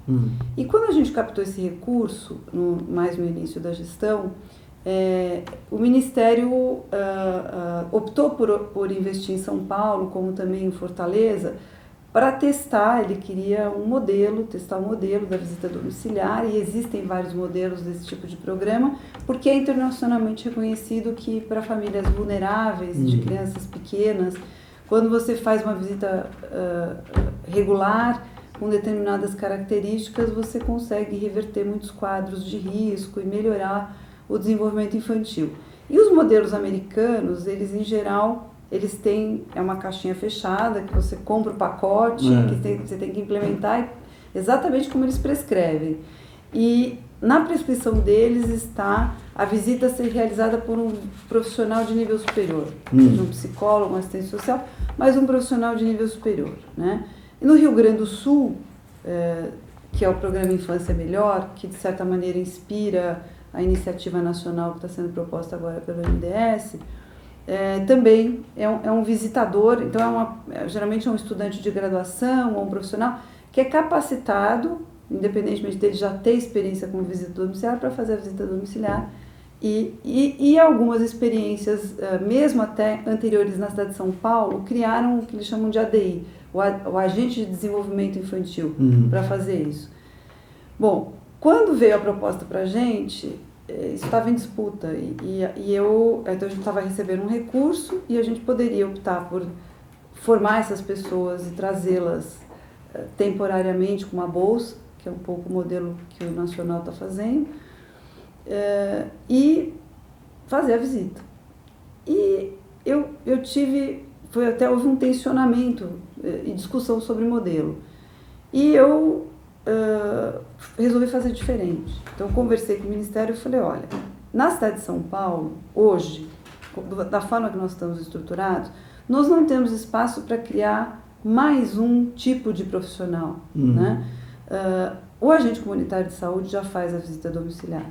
E quando a gente captou esse recurso, mais no início da gestão, o Ministério optou por investir em São Paulo, como também em Fortaleza, para testar. Ele queria testar um modelo da visita domiciliar, e existem vários modelos desse tipo de programa, porque é internacionalmente reconhecido que para famílias vulneráveis, de crianças pequenas, quando você faz uma visita regular, com determinadas características, você consegue reverter muitos quadros de risco e melhorar o desenvolvimento infantil. E os modelos americanos, eles em geral, eles têm uma caixinha fechada, que você compra o pacote, que você tem que implementar exatamente como eles prescrevem. E na prescrição deles está a visita ser realizada por um profissional de nível superior, seja um psicólogo, um assistente social, mas um profissional de nível superior, né? E no Rio Grande do Sul, que é o programa Infância Melhor, que de certa maneira inspira a iniciativa nacional que está sendo proposta agora pelo MDS, também é um visitador, então geralmente é um estudante de graduação ou um profissional que é capacitado, independentemente dele já ter experiência com visita domiciliar, para fazer a visita domiciliar, e algumas experiências, mesmo até anteriores na cidade de São Paulo, criaram o que eles chamam de ADI, o Agente de Desenvolvimento Infantil, para fazer isso. Bom, quando veio a proposta para a gente, isso estava em disputa, então a gente estava recebendo um recurso e a gente poderia optar por formar essas pessoas e trazê-las temporariamente com uma bolsa, que é um pouco o modelo que o Nacional está fazendo, e fazer a visita. E houve um tensionamento e discussão sobre o modelo. E eu resolvi fazer diferente. Então, eu conversei com o Ministério e falei, olha, na cidade de São Paulo, hoje, da forma que nós estamos estruturados, nós não temos espaço para criar mais um tipo de profissional, né? O agente comunitário de saúde já faz a visita domiciliar.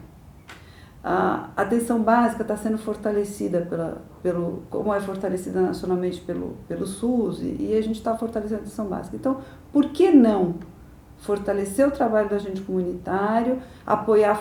A atenção básica está sendo fortalecida como é fortalecida nacionalmente pelo SUS, e a gente está fortalecendo a atenção básica. Então, por que não fortalecer o trabalho do agente comunitário, apoiar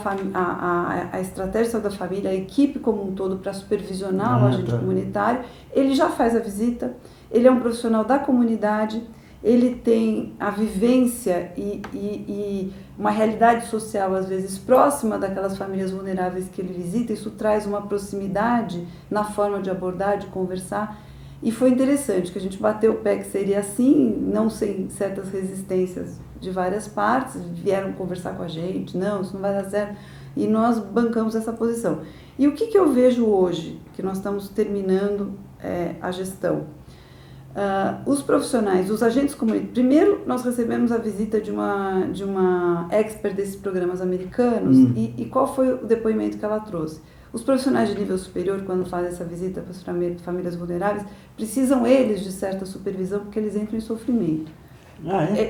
a estratégia de saúde da família, a equipe como um todo para supervisionar o agente comunitário? Ele já faz a visita, ele é um profissional da comunidade, ele tem a vivência e uma realidade social, às vezes, próxima daquelas famílias vulneráveis que ele visita. Isso traz uma proximidade na forma de abordar, de conversar. E foi interessante que a gente bateu o pé que seria assim, não sem certas resistências de várias partes, vieram conversar com a gente, não, isso não vai dar certo, e nós bancamos essa posição. E o que eu vejo hoje, que nós estamos terminando a gestão? Os profissionais, os agentes comunitários, primeiro nós recebemos a visita de uma expert desses programas americanos, e qual foi o depoimento que ela trouxe? Os profissionais de nível superior, quando fazem essa visita para as famílias vulneráveis, precisam eles de certa supervisão, porque eles entram em sofrimento.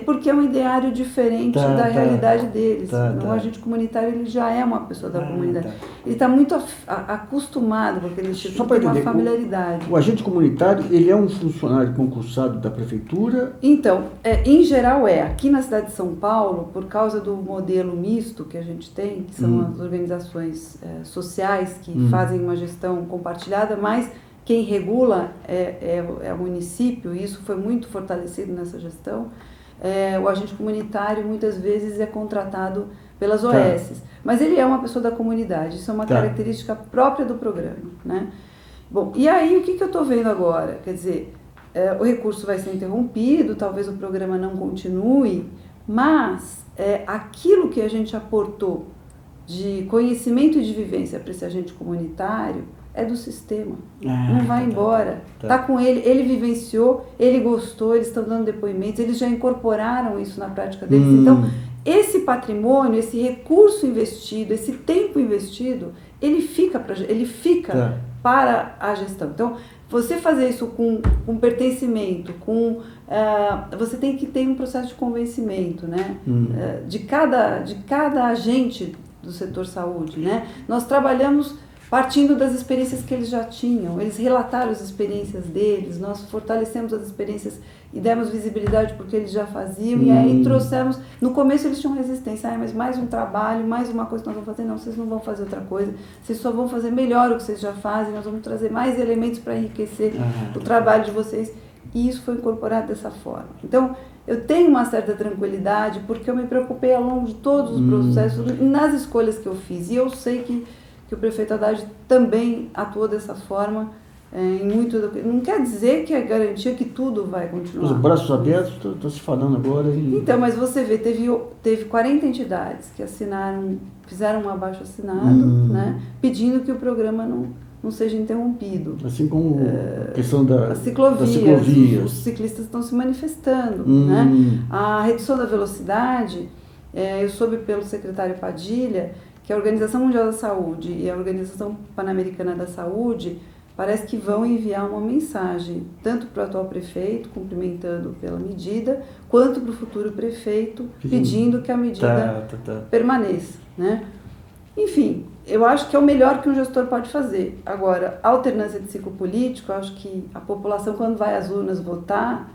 Porque é um ideário diferente da realidade deles. O agente comunitário, ele já é uma pessoa da comunidade. Ele está muito acostumado com aquele tipo, Só para entender, uma familiaridade. O agente comunitário, ele é um funcionário concursado da prefeitura? Então, em geral aqui na cidade de São Paulo, por causa do modelo misto que a gente tem, que são as organizações sociais que fazem uma gestão compartilhada, mas quem regula é o município, e isso foi muito fortalecido nessa gestão. O agente comunitário muitas vezes é contratado pelas OS, mas ele é uma pessoa da comunidade, isso é uma característica própria do programa, né? Bom, e aí o que eu estou vendo agora? Quer dizer, o recurso vai ser interrompido, talvez o programa não continue, mas aquilo que a gente aportou de conhecimento e de vivência para esse agente comunitário é do sistema, não vai embora, está com ele vivenciou, ele gostou, eles estão dando depoimentos, eles já incorporaram isso na prática deles. Então, esse patrimônio, esse recurso investido, esse tempo investido, ele fica para a gestão. Então, você fazer isso com pertencimento, você tem que ter um processo de convencimento, né? De cada agente do setor saúde, né? Nós trabalhamos partindo das experiências que eles já tinham. Eles relataram as experiências deles, nós fortalecemos as experiências e demos visibilidade porque eles já faziam, e aí trouxemos... No começo eles tinham resistência, mas mais um trabalho, mais uma coisa que nós vamos fazer. Não, vocês não vão fazer outra coisa, vocês só vão fazer melhor o que vocês já fazem, nós vamos trazer mais elementos para enriquecer o trabalho de vocês. E isso foi incorporado dessa forma. Então, eu tenho uma certa tranquilidade porque eu me preocupei ao longo de todos os processos, nas escolhas que eu fiz. E eu sei que o prefeito Haddad também atuou dessa forma em muito... Não quer dizer que é garantia que tudo vai continuar. Os braços abertos, estou se falando agora. Então, mas você vê, teve 40 entidades que assinaram, fizeram um abaixo-assinado, né, pedindo que o programa não seja interrompido. Assim como a questão das ciclovias. Os ciclistas estão se manifestando. Né? A redução da velocidade, eu soube pelo secretário Padilha que a Organização Mundial da Saúde e a Organização Pan-Americana da Saúde parece que vão enviar uma mensagem, tanto para o atual prefeito, cumprimentando pela medida, quanto para o futuro prefeito, pedindo que a medida permaneça. Né? Enfim, eu acho que é o melhor que um gestor pode fazer. Agora, a alternância de ciclo político, eu acho que a população, quando vai às urnas votar,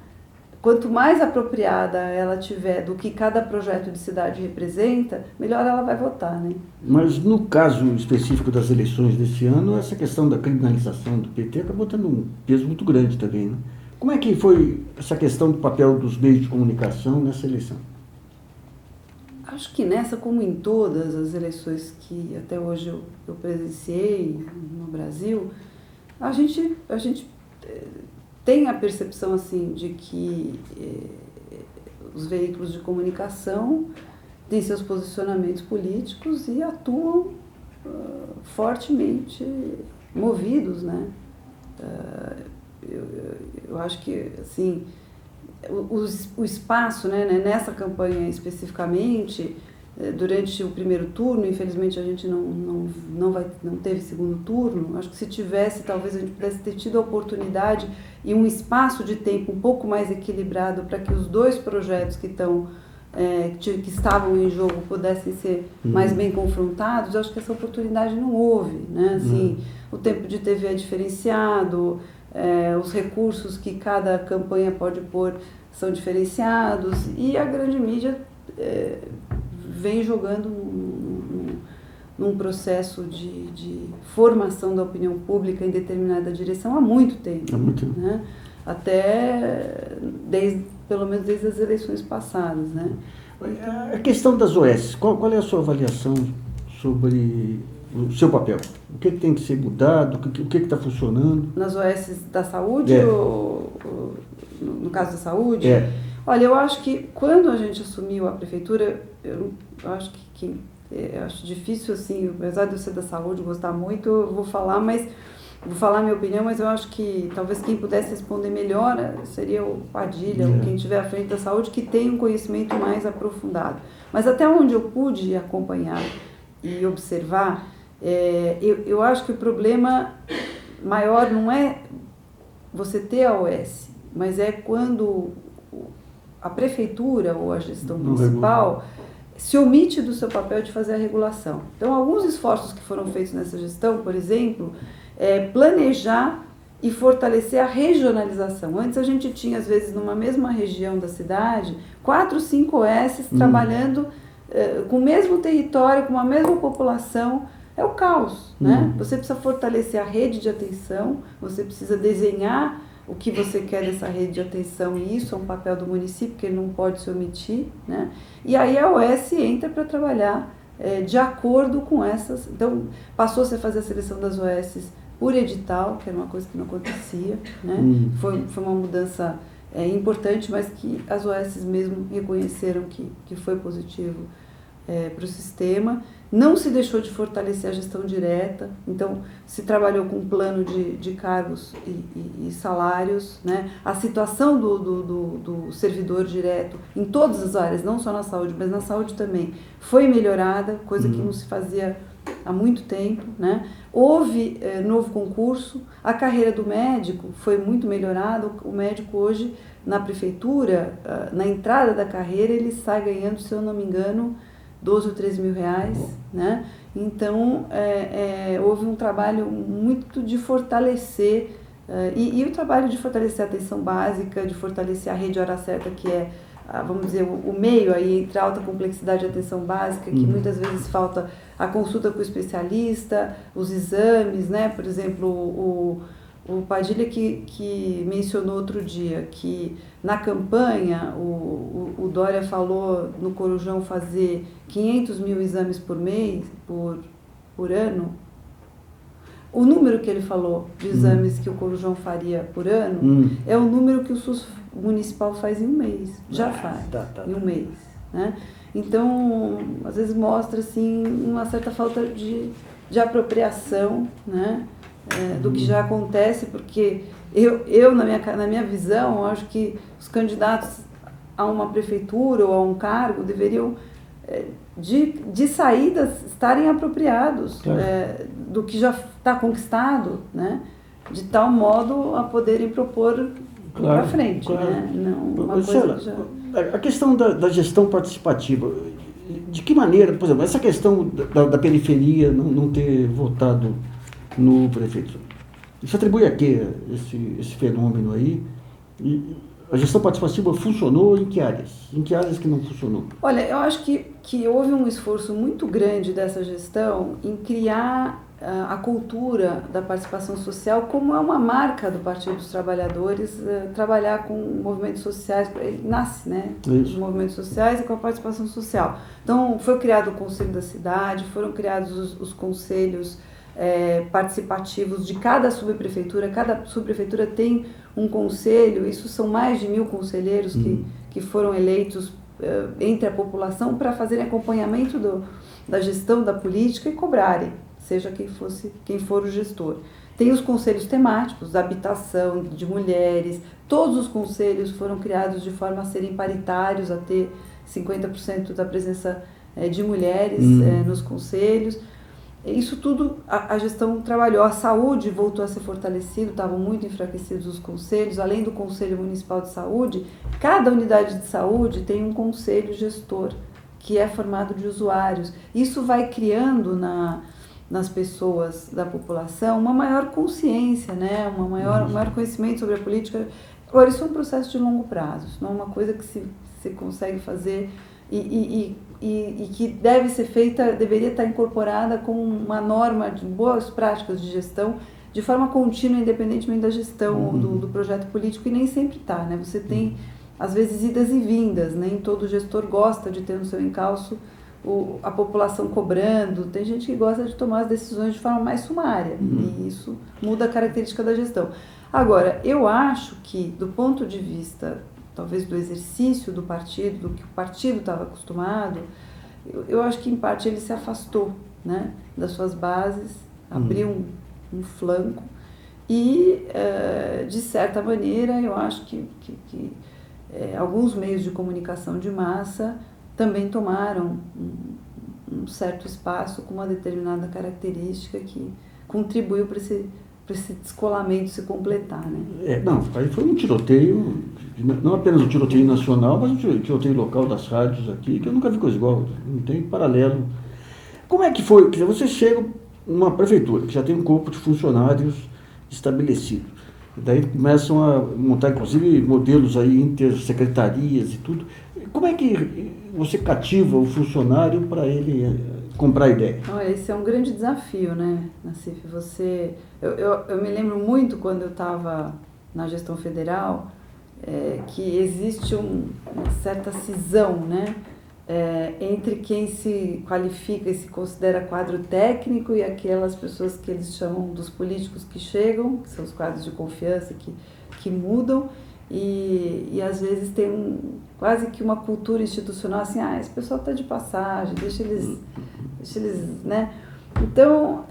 quanto mais apropriada ela tiver do que cada projeto de cidade representa, melhor ela vai votar, né? Mas no caso específico das eleições desse ano, essa questão da criminalização do PT acabou tendo um peso muito grande também, né? Como é que foi essa questão do papel dos meios de comunicação nessa eleição? Acho que nessa, como em todas as eleições que até hoje eu presenciei no Brasil, a gente tem a percepção assim de que os veículos de comunicação têm seus posicionamentos políticos e atuam fortemente movidos, né? Eu acho que assim o espaço, né, nessa campanha especificamente, durante o primeiro turno, infelizmente a gente não teve segundo turno. Acho que se tivesse, talvez a gente pudesse ter tido a oportunidade e um espaço de tempo um pouco mais equilibrado para que os dois projetos que estavam em jogo pudessem ser mais bem confrontados. Eu acho que essa oportunidade não houve, né? Assim, o tempo de TV é diferenciado, os recursos que cada campanha pode pôr são diferenciados e a grande mídia vem jogando num processo de formação da opinião pública em determinada direção há muito tempo. Né? Pelo menos desde as eleições passadas. Né? A questão das OS, qual é a sua avaliação sobre o seu papel? O que tem que ser mudado? O que está funcionando? Nas OS da saúde ou no caso da saúde? Olha, eu acho que quando a gente assumiu a prefeitura, eu acho eu acho difícil, assim, apesar de eu ser da saúde, gostar muito, eu vou falar a minha opinião, mas eu acho que talvez quem pudesse responder melhor seria o Padilha, ou quem estiver à frente da saúde, que tem um conhecimento mais aprofundado. Mas até onde eu pude acompanhar e observar, eu acho que o problema maior não é você ter a OS, mas é quando a prefeitura ou a gestão municipal se omite do seu papel de fazer a regulação. Então, alguns esforços que foram feitos nessa gestão, por exemplo, planejar e fortalecer a regionalização. Antes a gente tinha, às vezes, numa mesma região da cidade, 4, 5 OS trabalhando com o mesmo território, com a mesma população. É o caos, né? Você precisa fortalecer a rede de atenção, você precisa desenhar o que você quer dessa rede de atenção, e isso é um papel do município, que ele não pode se omitir, né? E aí a OS entra para trabalhar de acordo com essas. Então, passou-se a fazer a seleção das OS por edital, que era uma coisa que não acontecia, né? Foi uma mudança importante, mas que as OS mesmo reconheceram que foi positivo para o sistema. Não se deixou de fortalecer a gestão direta, então se trabalhou com um plano de cargos e salários, né? A situação do servidor direto em todas as áreas, não só na saúde, mas na saúde também, foi melhorada, coisa que não se fazia há muito tempo, né? Houve novo concurso, a carreira do médico foi muito melhorada. O médico hoje, na prefeitura, na entrada da carreira, ele sai ganhando, se eu não me engano, 12 ou 13 mil reais, né? Então, houve um trabalho muito de fortalecer, e o trabalho de fortalecer a atenção básica, de fortalecer a rede Hora Certa, que é, vamos dizer, o meio aí entre alta complexidade e atenção básica, que muitas vezes falta a consulta com o especialista, os exames, né? Por exemplo, o Padilha que mencionou outro dia que na campanha o Dória falou no Corujão fazer 500 mil exames por mês, por ano. O número que ele falou de exames que o Corujão faria por ano é o número que o SUS municipal faz em um mês. Já faz, em um mês, né? Então, às vezes mostra assim, uma certa falta de apropriação, né? Do que já acontece, porque eu na minha visão, acho que os candidatos a uma prefeitura ou a um cargo deveriam, de saídas, estarem apropriados do que já está conquistado, né? De tal modo a poderem propor para frente. Né? Não uma coisa que já... A questão da gestão participativa, de que maneira, por exemplo, essa questão da periferia não ter votado no prefeito, isso atribui a quê esse fenômeno aí? E a gestão participativa funcionou em que áreas? Em que áreas que não funcionou? Olha, eu acho que houve um esforço muito grande dessa gestão em criar a cultura da participação social, como é uma marca do Partido dos Trabalhadores, trabalhar com movimentos sociais, ele nasce, né, dos movimentos sociais e com a participação social. Então, foi criado o Conselho da Cidade, foram criados os conselhos participativos de cada subprefeitura tem um conselho, isso são mais de 1.000 conselheiros que foram eleitos entre a população para fazerem acompanhamento da gestão da política e cobrarem, seja quem for o gestor. Tem os conselhos temáticos, da habitação, de mulheres, todos os conselhos foram criados de forma a serem paritários, a ter 50% da presença de mulheres nos conselhos. Isso tudo a gestão trabalhou. A saúde voltou a ser fortalecida, estavam muito enfraquecidos os conselhos, além do Conselho Municipal de Saúde, cada unidade de saúde tem um conselho gestor, que é formado de usuários. Isso vai criando nas pessoas da população uma maior consciência, né? Um maior conhecimento sobre a política. Agora, isso é um processo de longo prazo, isso não é uma coisa que se consegue fazer e que deve ser feita, deveria estar incorporada como uma norma de boas práticas de gestão, de forma contínua, independentemente da gestão do projeto político, e nem sempre está, né? Você tem, às vezes, idas e vindas, nem todo gestor gosta de ter no seu encalço a população cobrando, tem gente que gosta de tomar as decisões de forma mais sumária, e isso muda a característica da gestão. Agora, eu acho que, do ponto de vista talvez do exercício do partido, do que o partido estava acostumado, eu acho que em parte ele se afastou, né, das suas bases, abriu um flanco e, de certa maneira, eu acho que alguns meios de comunicação de massa também tomaram um certo espaço com uma determinada característica que contribuiu para esse descolamento se completar, né? Não, aí foi um tiroteio, não apenas um tiroteio nacional, mas um tiroteio local das rádios aqui, que eu nunca vi coisa igual, não tem paralelo. Como é que foi? Quer dizer, você chega numa prefeitura que já tem um corpo de funcionários estabelecido, e daí começam a montar, inclusive, modelos aí, intersecretarias e tudo. Como é que você cativa o funcionário para ele comprar a ideia? Olha, esse é um grande desafio, né, Nassif? Eu me lembro muito quando eu estava na gestão federal, que existe uma certa cisão, né, entre quem se qualifica e se considera quadro técnico e aquelas pessoas que eles chamam dos políticos que chegam, que são os quadros de confiança que mudam, e às vezes tem quase que uma cultura institucional assim, esse pessoal está de passagem, deixa eles, né? Então,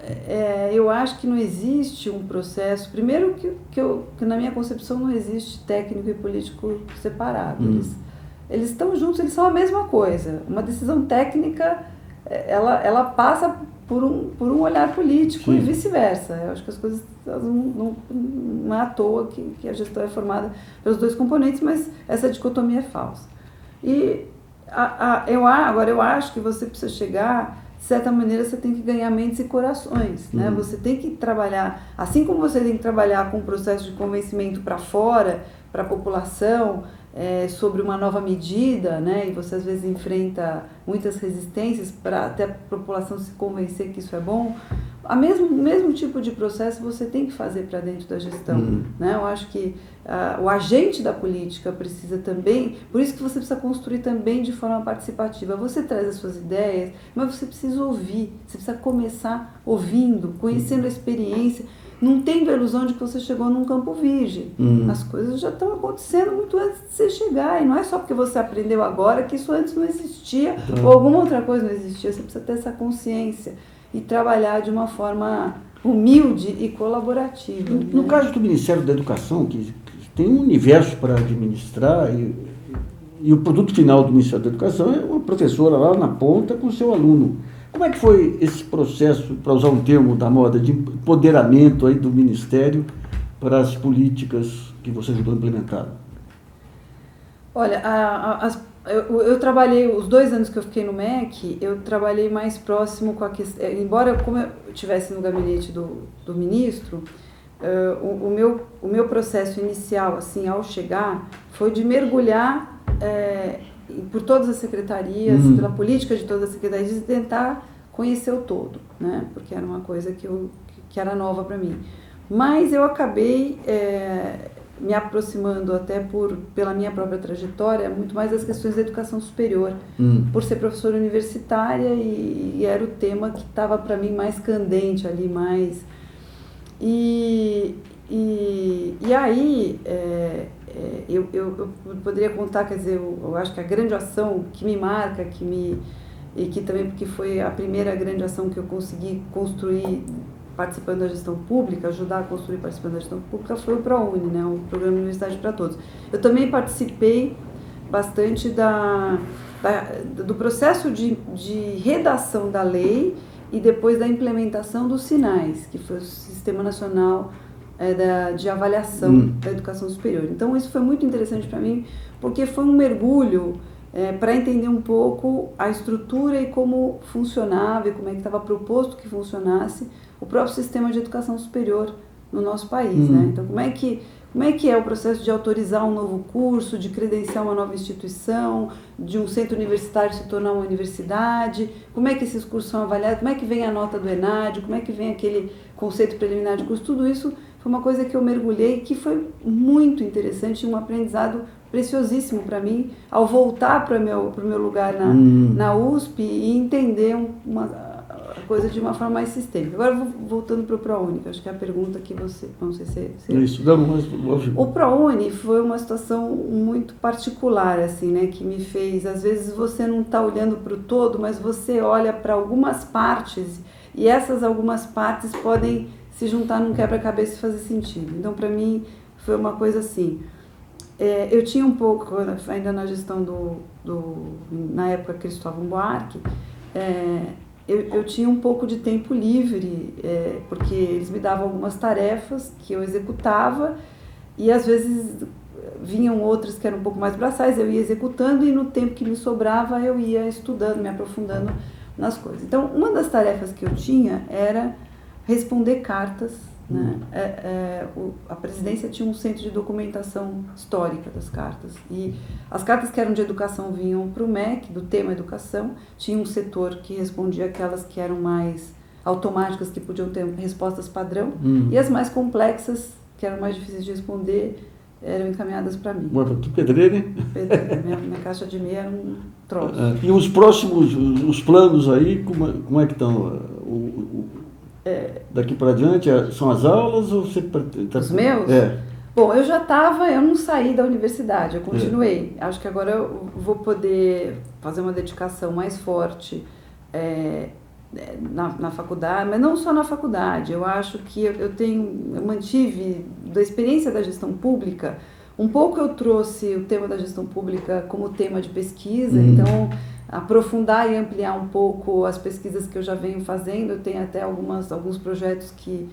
eu acho que não existe um processo, primeiro que na minha concepção não existe técnico e político separado, eles estão juntos, eles são a mesma coisa. Uma decisão técnica, ela passa por um olhar político. Sim. E vice-versa. Eu acho que as coisas não é à toa que a gestão é formada pelos dois componentes, mas essa dicotomia é falsa. E Agora, eu acho que você precisa chegar, de certa maneira, você tem que ganhar mentes e corações, né? Você tem que trabalhar, assim como você tem que trabalhar com o processo de convencimento para fora, para a população, sobre uma nova medida, né? E você às vezes enfrenta muitas resistências para até a população se convencer que isso é bom. O mesmo tipo de processo você tem que fazer para dentro da gestão, né? Eu acho que o agente da política precisa também, por isso que você precisa construir também de forma participativa. Você traz as suas ideias, mas você precisa ouvir, você precisa começar ouvindo, conhecendo a experiência, não tendo a ilusão de que você chegou num campo virgem. As coisas já estão acontecendo muito antes de você chegar, e não é só porque você aprendeu agora que isso antes não existia, ou alguma outra coisa não existia. Você precisa ter essa consciência e trabalhar de uma forma humilde e colaborativa. No caso do Ministério da Educação, que tem um universo para administrar, e o produto final do Ministério da Educação é uma professora lá na ponta com o seu aluno. Como é que foi esse processo, para usar um termo da moda, de empoderamento aí do Ministério para as políticas que você ajudou a implementar? Olha, eu trabalhei, os 2 anos que eu fiquei no MEC, eu trabalhei mais próximo com a questão, embora como eu estivesse no gabinete do ministro, o meu processo inicial, assim, ao chegar, foi de mergulhar por todas as secretarias, pela política de todas as secretarias, e tentar conhecer o todo, né? Porque era uma coisa que era nova para mim. Mas eu acabei me aproximando até pela minha própria trajetória, muito mais das questões da educação superior, por ser professora universitária, e era o tema que estava para mim mais candente ali, mais... E aí, eu poderia contar, quer dizer, eu acho que a grande ação que me marca, e que também porque foi a primeira grande ação que eu consegui construir participando da gestão pública, ajudar a construir participando da gestão pública, foi o ProUni, né, o Programa Universidade para Todos. Eu também participei bastante do processo de redação da lei e depois da implementação dos SINAES, que foi o Sistema Nacional de Avaliação da Educação Superior. Então, isso foi muito interessante para mim, porque foi um mergulho para entender um pouco a estrutura e como funcionava e como é que estava proposto que funcionasse o próprio sistema de educação superior no nosso país, né? Então, como é que é o processo de autorizar um novo curso, de credenciar uma nova instituição, de um centro universitário se tornar uma universidade, como é que esses cursos são avaliados, como é que vem a nota do ENAD, como é que vem aquele conceito preliminar de curso, tudo isso foi uma coisa que eu mergulhei, que foi muito interessante, um aprendizado preciosíssimo para mim, ao voltar para o meu lugar na USP e entender uma coisa de uma forma mais sistêmica. Agora, voltando para o ProUni, que acho que é a pergunta que você... Não sei se... Isso, dá mais lógico. O ProUni foi uma situação muito particular, assim, né, que me fez... Às vezes você não está olhando para o todo, mas você olha para algumas partes, e essas algumas partes podem se juntar num quebra-cabeça e fazer sentido. Então, para mim, foi uma coisa assim... eu tinha um pouco, ainda na gestão na época, Cristóvão Buarque, eu tinha um pouco de tempo livre, porque eles me davam algumas tarefas que eu executava, e às vezes vinham outras que eram um pouco mais braçais, eu ia executando, e no tempo que me sobrava eu ia estudando, me aprofundando nas coisas. Então, uma das tarefas que eu tinha era responder cartas, né? A presidência tinha um centro de documentação histórica das cartas, e as cartas que eram de educação vinham para o MEC, do tema educação, tinha um setor que respondia aquelas que eram mais automáticas, que podiam ter respostas padrão, e as mais complexas, que eram mais difíceis de responder, eram encaminhadas para mim. Que pedreira, hein? Minha caixa de e-mail era um troço. E os próximos, os planos aí, como é que estão? Daqui para adiante, são as aulas ou você... Os meus? Bom, eu não saí da universidade, eu continuei. Acho que agora eu vou poder fazer uma dedicação mais forte na faculdade, mas não só na faculdade. Eu acho que eu mantive, da experiência da gestão pública, um pouco eu trouxe o tema da gestão pública como tema de pesquisa, então... aprofundar e ampliar um pouco as pesquisas que eu já venho fazendo. Eu tenho até alguns projetos que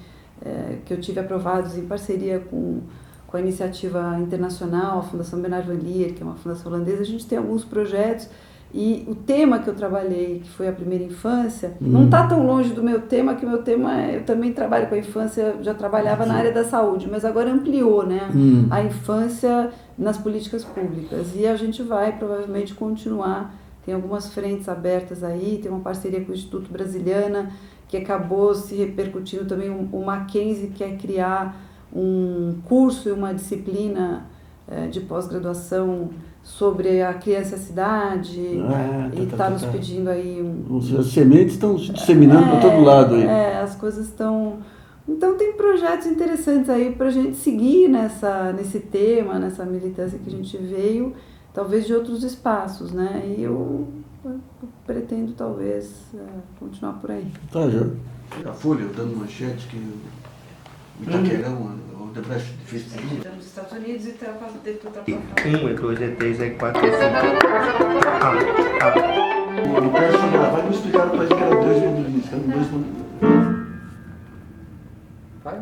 eu tive aprovados em parceria com a iniciativa internacional, a Fundação Bernard Van Leer, que é uma fundação holandesa. A gente tem alguns projetos E o tema que eu trabalhei, que foi a primeira infância, não está tão longe do meu tema, que o meu tema, eu também trabalho com a infância, já trabalhava na área da saúde, mas agora ampliou, né? A infância nas políticas públicas. E a gente vai provavelmente continuar, tem algumas frentes abertas aí, tem uma parceria com o Instituto Brasiliana, que acabou se repercutindo também, o Mackenzie quer criar um curso e uma disciplina de pós-graduação sobre a criança e a cidade, e está nos pedindo aí... As sementes estão se disseminando para todo lado aí. As coisas estão... Então tem projetos interessantes aí para a gente seguir nesse tema, nessa militância que a gente veio, talvez de outros espaços, né? E eu pretendo talvez continuar por aí. Tá, já. A Folha dando manchete que o Itaquerão, o Odebrecht fez seguinte. Estamos nos Estados Unidos e está fazendo tudo para 1, 2, 3, 4, 5. O Odebrecht foi gravar e me explicaram para ele que era 2 mandolinhos, eram 2 mandolinhos. Vai.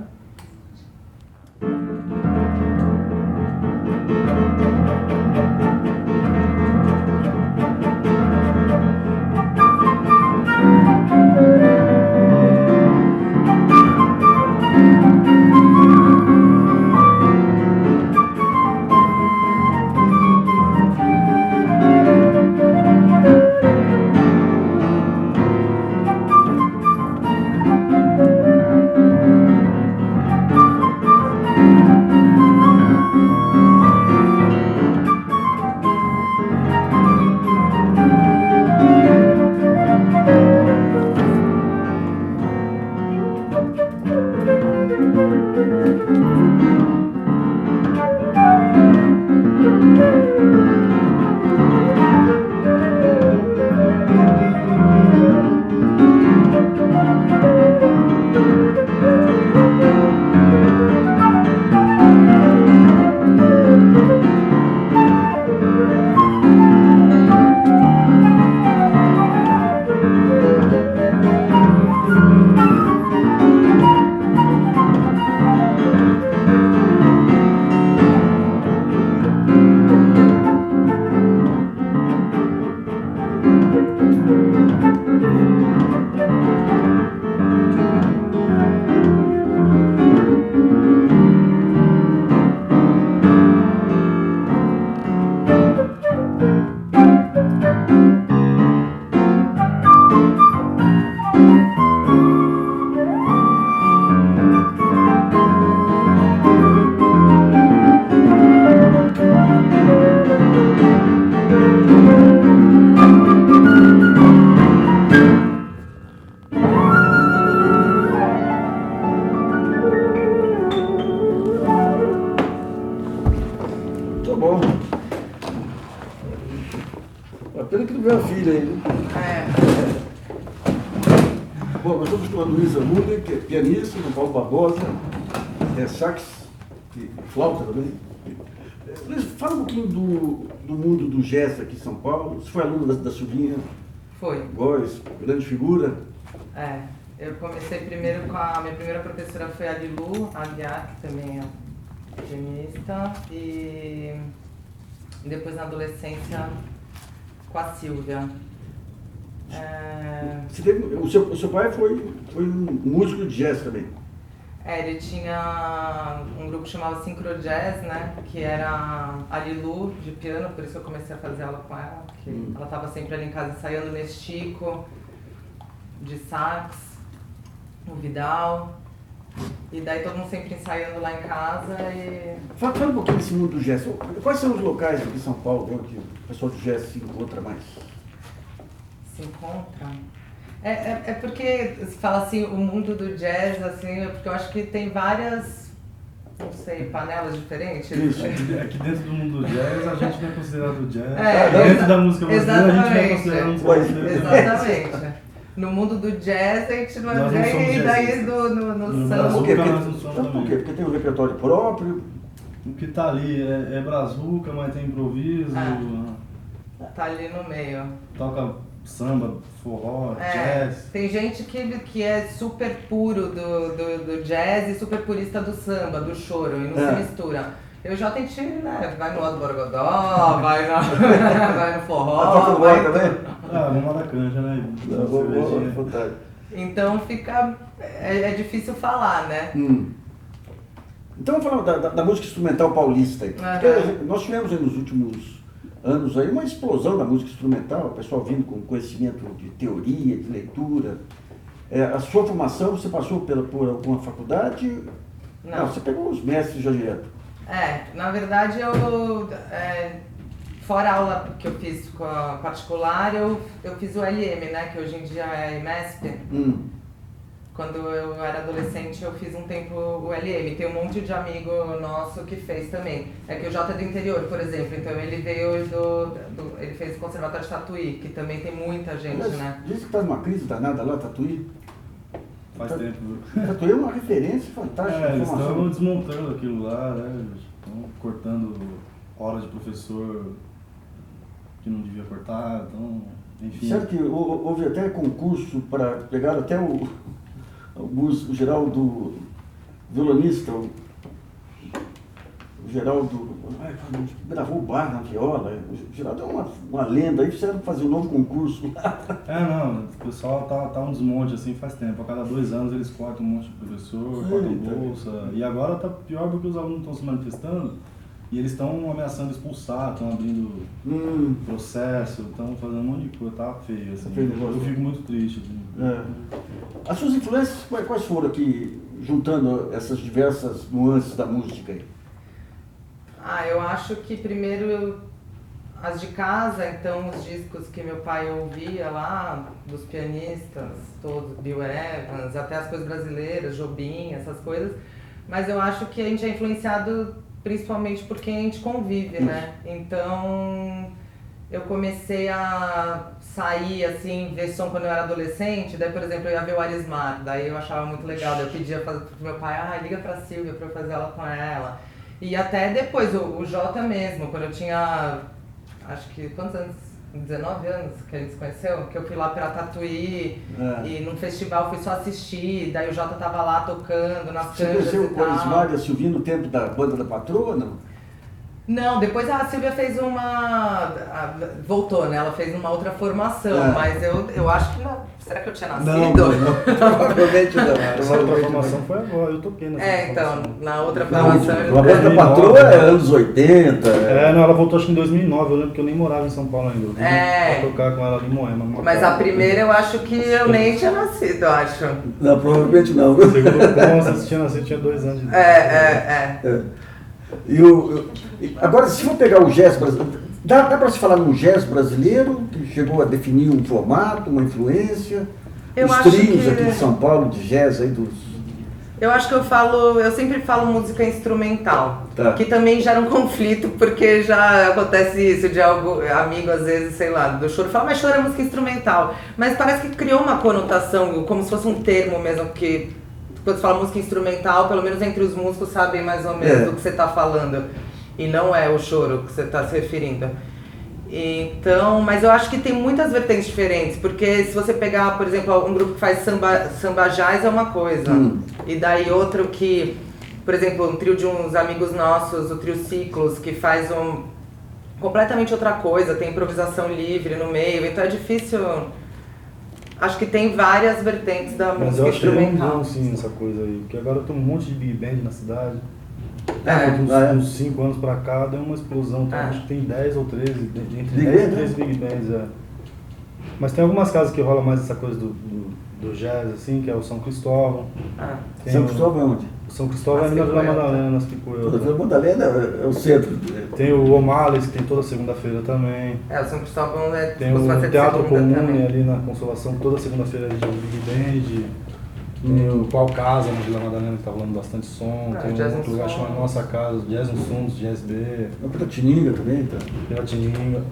Pena que não veio a filha aí, né? Bom, nós estamos com a Luísa Muller, que é pianista, o Paulo Barbosa, sax e flauta também. Luísa, fala um pouquinho do mundo do jazz aqui em São Paulo. Você foi aluna da Silvinha? Foi. Góes, grande figura. Eu comecei primeiro com a minha primeira professora foi a Lilu Aguiar, que também é pianista, e depois na adolescência com a Silvia. O seu pai foi um músico de jazz também? Ele tinha um grupo que chamava Syncro Jazz, né? Que era a Lilu de piano, por isso que eu comecei a fazer aula com ela, porque ela estava sempre ali em casa ensaiando nesse Chico, de sax, o Vidal, e daí todo mundo sempre ensaiando lá em casa. Fala um pouquinho desse mundo do jazz. Quais são os locais aqui em São Paulo onde o pessoal do jazz se encontra mais? Se encontra? É porque se fala assim, o mundo do jazz, assim, porque eu acho que tem várias, não sei, panelas diferentes. Isso, aqui dentro do mundo do jazz a gente não é considerado jazz. Dentro da música brasileira a gente não é considerado música brasileira. Exatamente. No mundo do jazz a gente não é jazz, e daí no samba. Por quê? Porque tem um repertório próprio. O que tá ali é brazuca, mas tem improviso. Tá ali no meio. Toca samba, forró, jazz. Tem gente que é super puro do jazz e super purista do samba, do choro, e não se mistura. Eu já tentei, né? Vai no Alto Borogodó, vai no forró. Toca no bar também? Vamos lá na canja, né? Então fica. É difícil falar, né? Então vamos falar da música instrumental paulista. Porque nós tivemos aí nos últimos anos aí uma explosão da música instrumental, o pessoal vindo com conhecimento de teoria, de leitura. A sua formação, você passou por alguma faculdade? Não, você pegou os mestres já direto. Na verdade fora a aula que eu fiz com a particular, eu fiz o LM, né, que hoje em dia é MESP. Quando eu era adolescente, eu fiz um tempo o LM. Tem um monte de amigo nosso que fez também. É que o Jota é do interior, por exemplo, então ele veio ele fez o Conservatório de Tatuí, que também tem muita gente, né? Diz que está numa crise danada lá, Tatuí. Faz tempo. Tatuí é uma referência fantástica. Eles estão desmontando aquilo lá, né? Estão cortando hora de professor que não devia cortar, então, enfim. Sabe que houve até concurso para pegar até o Geraldo, violonista, o Geraldo, gravou o bar na viola. O Geraldo é uma lenda, aí fizeram fazer um novo concurso. Não, o pessoal tá um desmonte assim faz tempo. A cada 2 anos eles cortam um monte de professor, cortam bolsa. E agora tá pior porque os alunos estão se manifestando e eles estão ameaçando expulsar, estão abrindo processo, estão fazendo um monte de coisa, tá feio assim. Eu fico muito triste. Assim. As suas influências, quais foram aqui, juntando essas diversas nuances da música aí? Eu acho que primeiro as de casa, então os discos que meu pai ouvia lá, dos pianistas, todos, Bill Evans, até as coisas brasileiras, Jobim, essas coisas. Mas eu acho que a gente é influenciado principalmente por quem a gente convive, né? Então eu comecei a sair, assim, ver som quando eu era adolescente, daí, por exemplo, eu ia ver o Arismar, daí eu achava muito legal, daí eu pedia pro meu pai, liga pra Silvia pra eu fazer ela com ela. E até depois, o Jota mesmo, quando eu tinha, acho que, quantos anos? 19 anos que a gente se conheceu, que eu fui lá pra Tatuí e num festival fui só assistir, daí o Jota tava lá tocando nas canjas e tal. Você conheceu o Arismar e a Silvia no tempo da banda da Patroa, não? Não, depois a Silvia fez voltou, né? Ela fez uma outra formação, mas eu acho que não. Será que eu tinha nascido? Não, provavelmente não. Essa outra formação foi agora, eu toquei nessa então, na outra formação... A banda da Patroa é anos 80. Ela voltou acho que em 2009, eu lembro que eu nem morava em São Paulo ainda. Eu pra tocar com ela ali em Moema. Mas a primeira eu acho que eu nem tinha nascido, eu acho. Não, provavelmente não. Segundo consta, você tinha nascido, tinha 2 anos de idade. Agora, se for pegar o jazz brasileiro, dá para se falar num jazz brasileiro que chegou a definir um formato, uma influência? Os trios aqui de São Paulo, de jazz aí dos... Eu acho que eu sempre falo música instrumental, que também gera um conflito, porque já acontece isso de amigo às vezes, sei lá, do choro, fala, mas choro é música instrumental. Mas parece que criou uma conotação, como se fosse um termo mesmo, que quando você fala música instrumental, pelo menos entre os músicos sabem mais ou menos do que você está falando. E não é o choro que você está se referindo. Então, mas eu acho que tem muitas vertentes diferentes, porque se você pegar, por exemplo, um grupo que faz samba jazz é uma coisa, e daí outro que, por exemplo, um trio de uns amigos nossos, o trio Ciclos, que faz completamente outra coisa, tem improvisação livre no meio, então é difícil. Acho que tem várias vertentes da música instrumental. Mas eu achei bom, sim, essa coisa aí, porque agora tem um monte de big band na cidade. Uns 5 anos pra cá deu uma explosão, então acho que tem 10 ou 13, entre 10 e 13 big bands. Mas tem algumas casas que rola mais essa coisa do jazz, assim, que é o São Cristóvão. São Cristóvão é onde? São Cristóvão é na Vila Madalena, nas Picoiutas. A Vila Madalena é o centro. Tem o O'Malley's, que tem toda segunda-feira também. O São Cristóvão tem o Teatro Comune ali na Consolação, toda segunda-feira de big band. Tem o Pau Casa na Vila Madalena, que tá rolando bastante som. Tem um outro lugar chamado Nossa Casa, Jazz no Sons, Jazz B. A Piratininga também, tá? Piratininga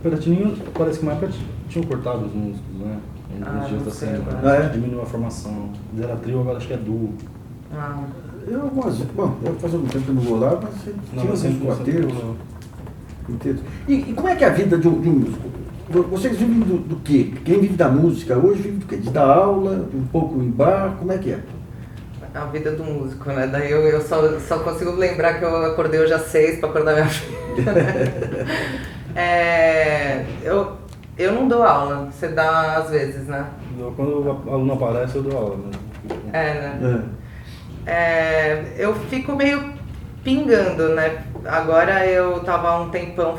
parece que uma época tinham cortado os músicos, né? Alguns dias tá sendo. Diminuiu a formação. Era trio, agora acho que é duo. Eu faz algum tempo que eu não vou lá, mas tinha uns quartetos. E como é que é a vida de um músico? Vocês vivem do quê? Quem vive da música hoje vive do quê? De dar aula, um pouco em bar, como é que é? a vida do músico, né? Daí eu só consigo lembrar que eu acordei hoje às 6 para acordar minha filha, né? Eu não dou aula, você dá às vezes, né? Quando o aluno aparece, eu dou aula, né? Né? Eu fico meio pingando, né? Agora eu tava há um tempão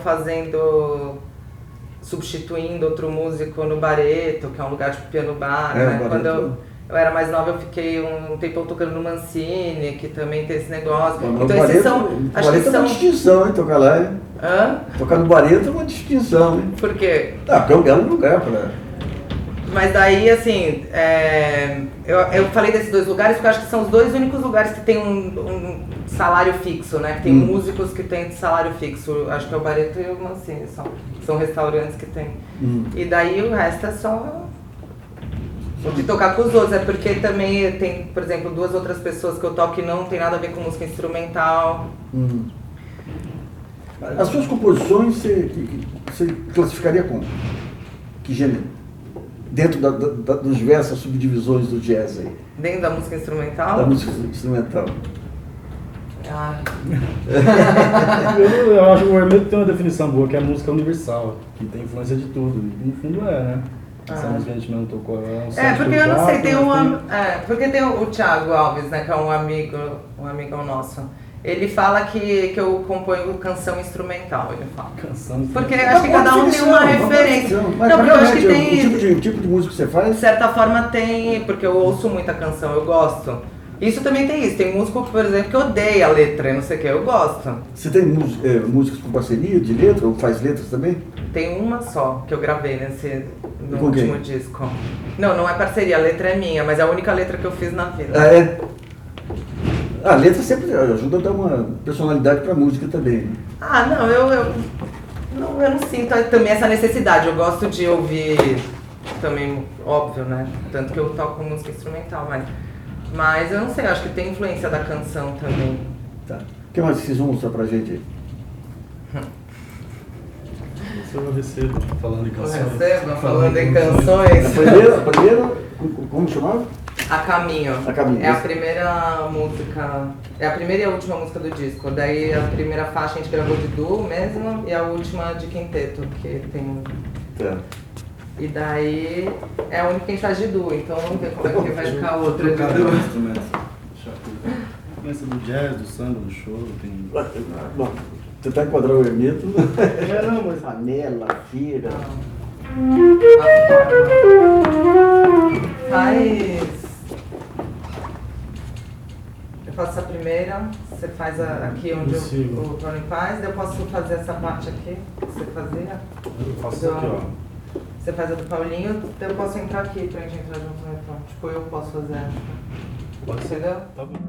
substituindo outro músico no Bareto, que é um lugar de piano bar, né? Bareto. Quando eu era mais nova, eu fiquei um tempão tocando no Mancini, que também tem esse negócio. Então esses são... Acho que são... é uma distinção, hein, tocar lá, hein? Hã? Tocar no Bareto é uma distinção, hein? Por quê? Porque é um belo lugar pra... Mas daí, assim, eu falei desses dois lugares porque eu acho que são os dois únicos lugares que tem um salário fixo, né? Que tem músicos que têm salário fixo. Acho que é o Bareto e o Mancini só. São restaurantes que tem. E daí o resto é só de tocar com os outros. É porque também tem, por exemplo, 2 outras pessoas que eu toco que não tem nada a ver com música instrumental. As suas composições você classificaria como? Que gênero? Dentro das diversas subdivisões do jazz aí. Dentro da música instrumental? Da música instrumental. Eu acho que o Hermeto tem uma definição boa, que é a música universal, que tem influência de tudo. E no fundo né? Essa música que a gente não tocou. Porque eu não sei, porque tem o Thiago Alves, né, que é um amigão nosso. Ele fala que eu componho canção instrumental, ele fala. Porque acho que cada um tem uma referência. Mas não, porque eu acho que tem... O tipo de música que você faz? De certa forma tem, porque eu ouço muita canção, eu gosto. Isso também tem isso. Tem músico, por exemplo, que odeia a letra e não sei o que, eu gosto. Você tem músicas com parceria de letra ou faz letras também? Tem uma só que eu gravei no último disco. Não é parceria, a letra é minha, mas é a única letra que eu fiz na vida. A letra sempre ajuda a dar uma personalidade pra música também. Né? Eu não sinto também essa necessidade. Eu gosto de ouvir também, óbvio, né? Tanto que eu toco música instrumental, mas eu não sei, acho que tem influência da canção também. Tá. O que mais vocês vão mostrar pra gente aí? Eu recebo falando em canções. Falando em canções. A primeira, como chamava? A Caminho. Caminho. É a primeira música, é a primeira e a última música do disco. Daí a primeira faixa a gente gravou de duo mesmo e a última de quinteto, que tem... Tá. E daí é a única que a gente faz de duo, então vamos ver como é que vai ficar a outra de duo. Influência do jazz, do samba, do show, tem... Bom, tentar enquadrar o Hermeto. Não, mas... Panela, feira... Eu faço essa primeira, você faz aqui onde o Tony faz, daí eu posso fazer essa parte aqui, que você fazia. Eu faço aqui, ó. Você faz a do Paulinho, daí eu posso entrar aqui pra gente entrar junto no refrão. Tipo, eu posso fazer essa. Pode ser. Entendeu? Tá bom.